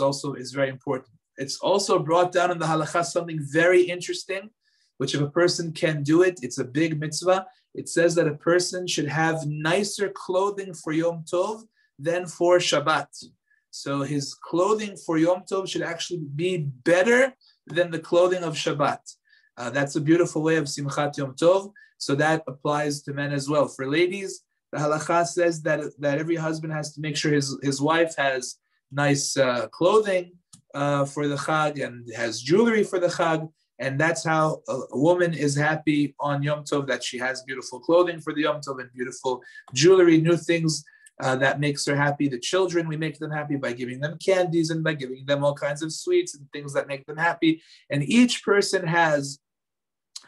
very important. It's also brought down in the halakha something very interesting, which if a person can do it, it's a big mitzvah. It says that a person should have nicer clothing for Yom Tov than for Shabbat. So his clothing for Yom Tov should actually be better than the clothing of Shabbat. That's a beautiful way of Simchat Yom Tov. So that applies to men as well. For ladies, the halakha says that every husband has to make sure his wife has nice clothing for the Chag and has jewelry for the Chag. And that's how a woman is happy on Yom Tov, that she has beautiful clothing for the Yom Tov and beautiful jewelry, new things that makes her happy. The children, we make them happy by giving them candies and by giving them all kinds of sweets and things that make them happy. And each person has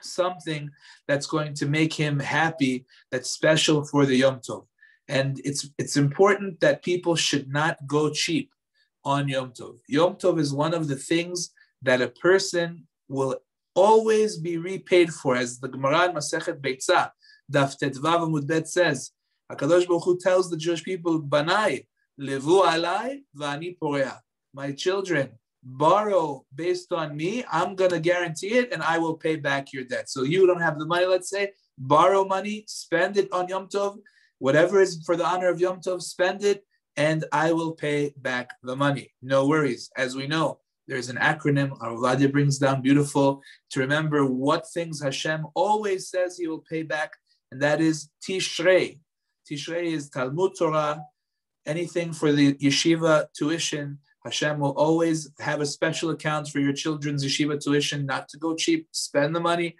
something that's going to make him happy, that's special for the Yom Tov. And it's important that people should not go cheap on Yom Tov. Yom Tov is one of the things that a person will always be repaid for, as the Gemara in Masechet Beitzah, Daf Tetvav Amud Bet says. HaKadosh Baruch Hu tells the Jewish people, Banai, levu alai v'ani porea. My children, borrow based on me, I'm going to guarantee it, and I will pay back your debt. So you don't have the money, let's say, borrow money, spend it on Yom Tov, whatever is for the honor of Yom Tov, spend it, and I will pay back the money. No worries. As we know, there's an acronym our Vadia brings down, beautiful, to remember what things Hashem always says he will pay back, and that is Tishrei. Tishrei is Talmud Torah, anything for the yeshiva tuition. Hashem will always have a special account for your children's yeshiva tuition, not to go cheap, spend the money.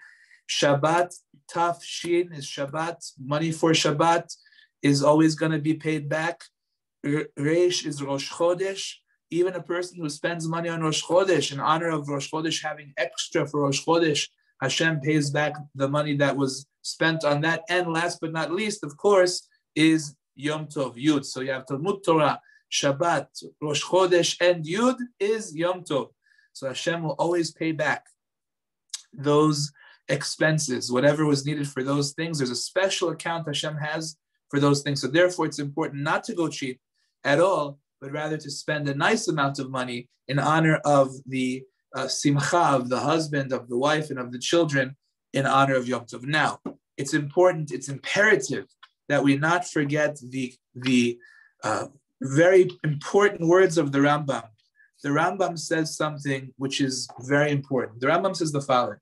Shabbat, Taf Shin is Shabbat, money for Shabbat is always going to be paid back. Reish is Rosh Chodesh. Even a person who spends money on Rosh Chodesh, in honor of Rosh Chodesh having extra for Rosh Chodesh, Hashem pays back the money that was spent on that. And last but not least, of course, is Yom Tov, Yud. So you have Talmud Torah, Shabbat, Rosh Chodesh, and Yud is Yom Tov. So Hashem will always pay back those expenses, whatever was needed for those things. There's a special account Hashem has for those things. So therefore, it's important not to go cheap at all, but rather to spend a nice amount of money in honor of the simcha of the husband, of the wife, and of the children in honor of Yom Tov. Now, it's important, it's imperative that we not forget the very important words of the Rambam. The Rambam says something which is very important. The Rambam says the following.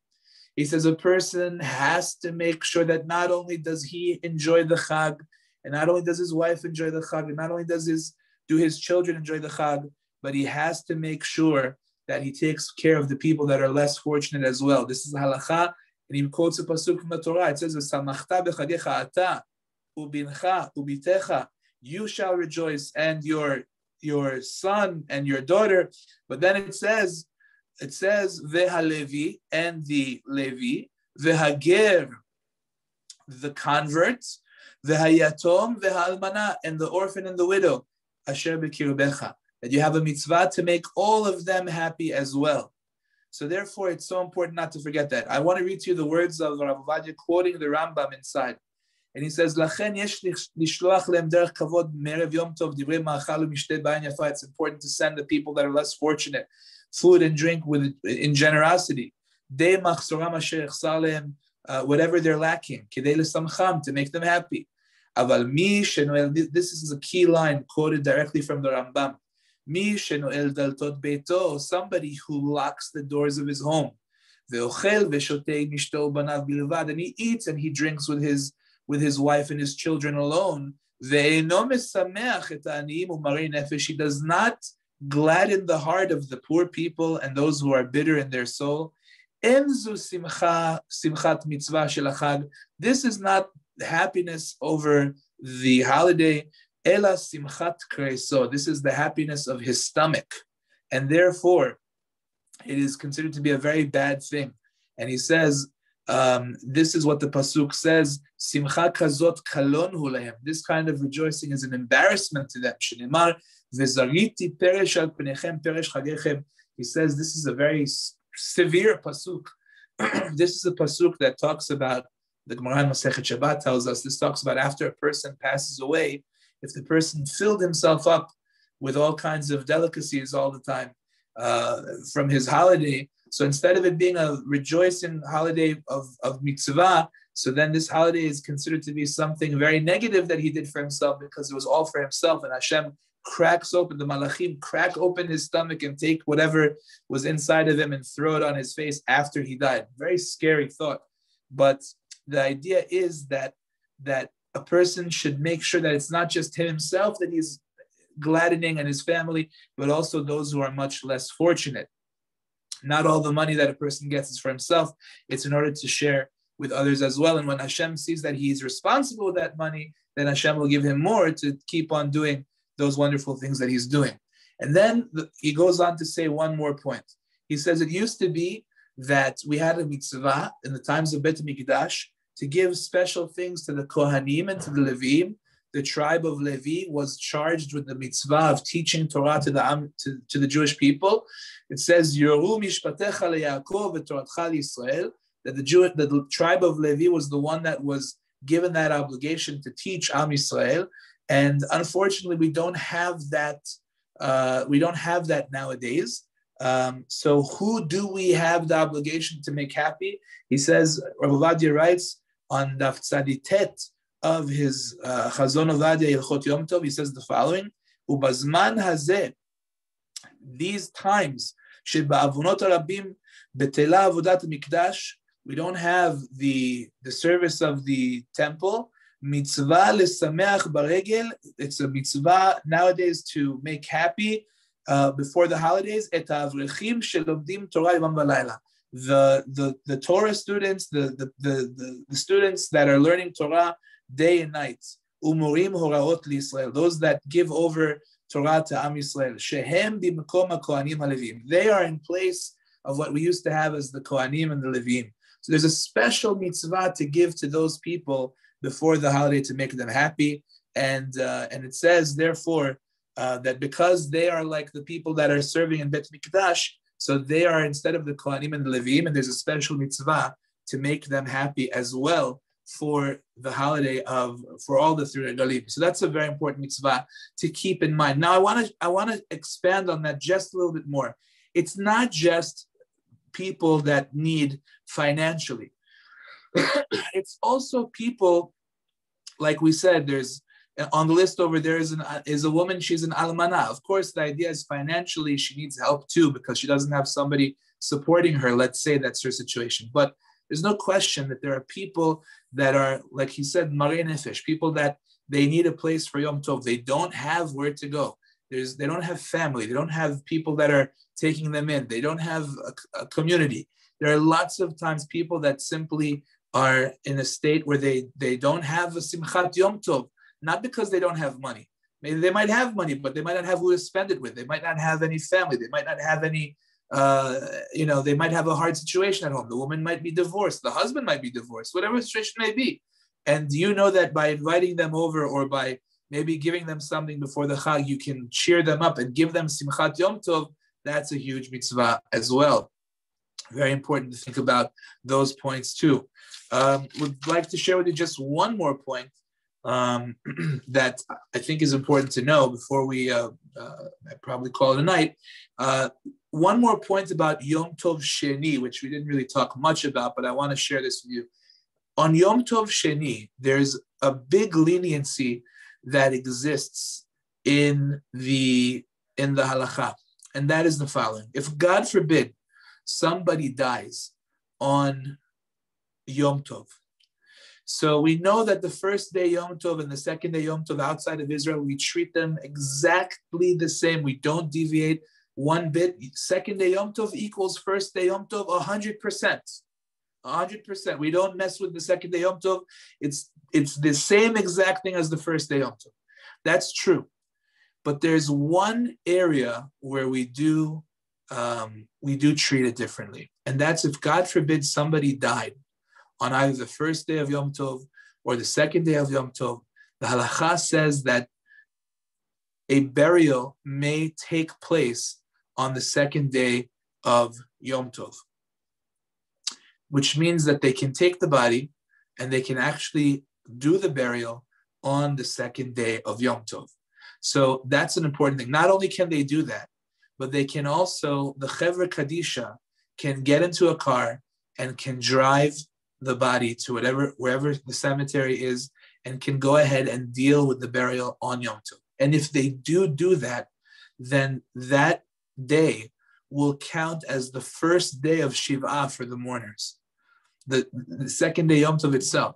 He says a person has to make sure that not only does he enjoy the Chag, and not only does his wife enjoy the Chag, and not only do his children enjoy the Chag, but he has to make sure that he takes care of the people that are less fortunate as well. This is halacha, and he quotes a pasuk from the Torah. It says, "V'samachta b'chagecha ata ubincha ubitecha." You shall rejoice, and your son and your daughter. But then it says v'halevi, and the Levi, v'hager, the convert, v'hayatom v'halmana, and the orphan and the widow, asher b'kirubecha. That you have a mitzvah to make all of them happy as well. So therefore, it's so important not to forget that. I want to read to you the words of Rav Ovadia quoting the Rambam inside. And he says, "Lachen yesh lishloach lehem derech kavod me'erev Yom Tov divrei ma'achal u'mishteh b'ayin yafa." It's important to send the people that are less fortunate food and drink in generosity. Dei machzoram asher yechsar lehem, whatever they're lacking, kidei l'samcham, to make them happy. Aval mi shenoel, this is a key line quoted directly from the Rambam. Mi shenoel daltot beito, somebody who locks the doors of his home. Ve'ochel ve'shotei mishto banav bilvad, and he eats and he drinks with his wife and his children alone. He does not gladden the heart of the poor people and those who are bitter in their soul. This is not happiness over the holiday. This is the happiness of his stomach. And therefore, it is considered to be a very bad thing. And he says, this is what the pasuk says: "Simcha kazot kalon hu lehem." This kind of rejoicing is an embarrassment to them. Shneimar vezariti peresh al penechem peresh chagechem. He says this is a very severe pasuk. This is a pasuk that talks about, the Gemara in Masechet Shabbat tells us, this talks about after a person passes away, if the person filled himself up with all kinds of delicacies all the time from his holiday. So instead of it being a rejoicing holiday of mitzvah, so then this holiday is considered to be something very negative that he did for himself, because it was all for himself. And Hashem cracks open, the malachim crack open his stomach and take whatever was inside of him and throw it on his face after he died. Very scary thought. But the idea is that a person should make sure that it's not just him himself that he's gladdening and his family, but also those who are much less fortunate. Not all the money that a person gets is for himself. It's in order to share with others as well. And when Hashem sees that he's responsible with that money, then Hashem will give him more to keep on doing those wonderful things that he's doing. And then he goes on to say one more point. He says it used to be that we had a mitzvah in the times of Bet HaMikdash to give special things to the Kohanim and to the Levim. The tribe of Levi was charged with the mitzvah of teaching Torah to the Jewish people. It says, "Yoru mishpatecha leYaakov v'toratcha leYisrael," that the tribe of Levi was the one that was given that obligation to teach Am Yisrael. And unfortunately, we don't have that. We don't have that nowadays. So who do we have the obligation to make happy? He says, Rav Ovadia writes on Daf Tzaditet of his Chazon Ovadia Halichot YomTov, he says the following: "Ubazman hazeh," these times, sheba'avunot harabim betela avodat mikdash, we don't have the service of the temple. Mitzvah lesameach baregel, it's a mitzvah nowadays to make happy before the holidays. Et havrechim shelomdim Torah yom v'layla, the Torah students, the students that are learning Torah day and night. Umurim horaot liYisrael, those that give over Torah to Am Yisrael. Shehem b'makom haKohanim haLevim, they are in place of what we used to have as the Kohanim and the Levim. So there's a special mitzvah to give to those people before the holiday to make them happy. And it says, therefore, that because they are like the people that are serving in Bet Mikdash, so they are instead of the Kohanim and the Levim, and there's a special mitzvah to make them happy as well for the holiday for all the three regalim. So that's a very important mitzvah to keep in mind. Now I want to expand on that just a little bit more. It's not just people that need financially. It's also people, like we said, there's on the list over there is a woman, she's an almana. Of course, the idea is financially she needs help too, because she doesn't have somebody supporting her. Let's say that's her situation. But there's no question that there are people that are, like he said, marei nefesh, people that they need a place for Yom Tov. They don't have where to go. They don't have family. They don't have people that are taking them in. They don't have a community. There are lots of times people that simply are in a state where they don't have a simchat Yom Tov, not because they don't have money. Maybe they might have money, but they might not have who to spend it with. They might not have any family. They might not have any, they might have a hard situation at home. The woman might be divorced. The husband might be divorced, whatever the situation may be. And you know that by inviting them over or by maybe giving them something before the Chag, you can cheer them up and give them simchat Yom Tov. That's a huge mitzvah as well. Very important to think about those points too. Would like to share with you just one more point that I think is important to know before we probably call it a night. One more point about Yom Tov Sheni, which we didn't really talk much about, but I want to share this with you. On Yom Tov Sheni, there's a big leniency that exists in the halakha, and that is the following: if God forbid somebody dies on Yom Tov, so we know that the first day Yom Tov and the second day Yom Tov outside of Israel, we treat them exactly the same. We don't deviate one bit. Second day Yom Tov equals first day Yom Tov 100%. 100%. We don't mess with the second day Yom Tov. It's the same exact thing as the first day Yom Tov. That's true. But there's one area where we do treat it differently. And that's if, God forbid, somebody died on either the first day of Yom Tov or the second day of Yom Tov. The halakha says that a burial may take place on the second day of Yom Tov, which means that they can take the body and they can actually do the burial on the second day of Yom Tov. So that's an important thing. Not only can they do that, but they can also, the Chevra Kadisha can get into a car and can drive the body to wherever the cemetery is, and can go ahead and deal with the burial on Yom Tov. And if they do that, then that day will count as the first day of Shiv'ah for the mourners, the second day Yom Tov itself.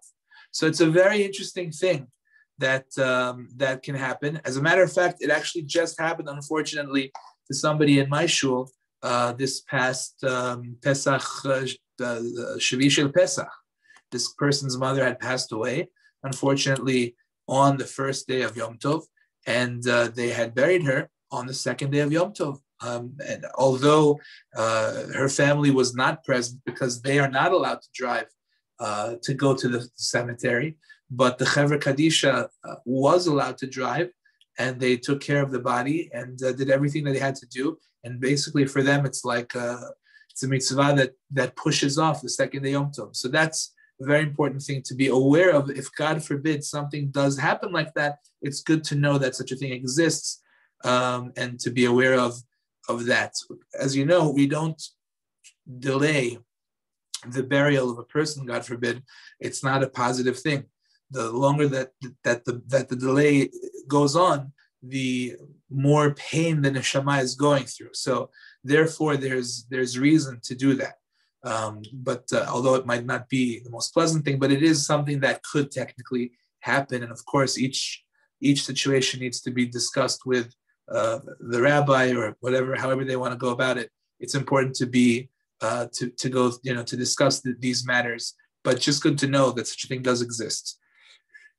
So it's a very interesting thing that that can happen. As a matter of fact, it actually just happened, unfortunately, to somebody in my shul this past Pesach, Shvi Shel Pesach. This person's mother had passed away, unfortunately, on the first day of Yom Tov, and they had buried her on the second day of Yom Tov. And although her family was not present because they are not allowed to drive to go to the cemetery, but the Chevra Kadisha was allowed to drive, and they took care of the body and did everything that they had to do. And basically for them, it's like it's a mitzvah that pushes off the second day Yom Tov. So that's a very important thing to be aware of. If God forbid something does happen like that, it's good to know that such a thing exists and to be aware of that. As you know, we don't delay the burial of a person, God forbid. It's not a positive thing. The longer that the delay goes on, the more pain the neshama is going through. So therefore, there's reason to do that. But although it might not be the most pleasant thing, but it is something that could technically happen. And of course, each situation needs to be discussed with the rabbi or whatever, however they want to go about it. It's important to be to go, to discuss these matters. But just good to know that such a thing does exist.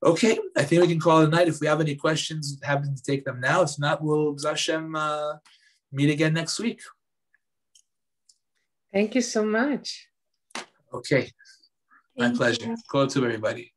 Okay, I think we can call it a night. If we have any questions, happy to take them now. If not, we'll Hashem meet again next week.
Thank you so much.
Okay, my pleasure. Call to everybody.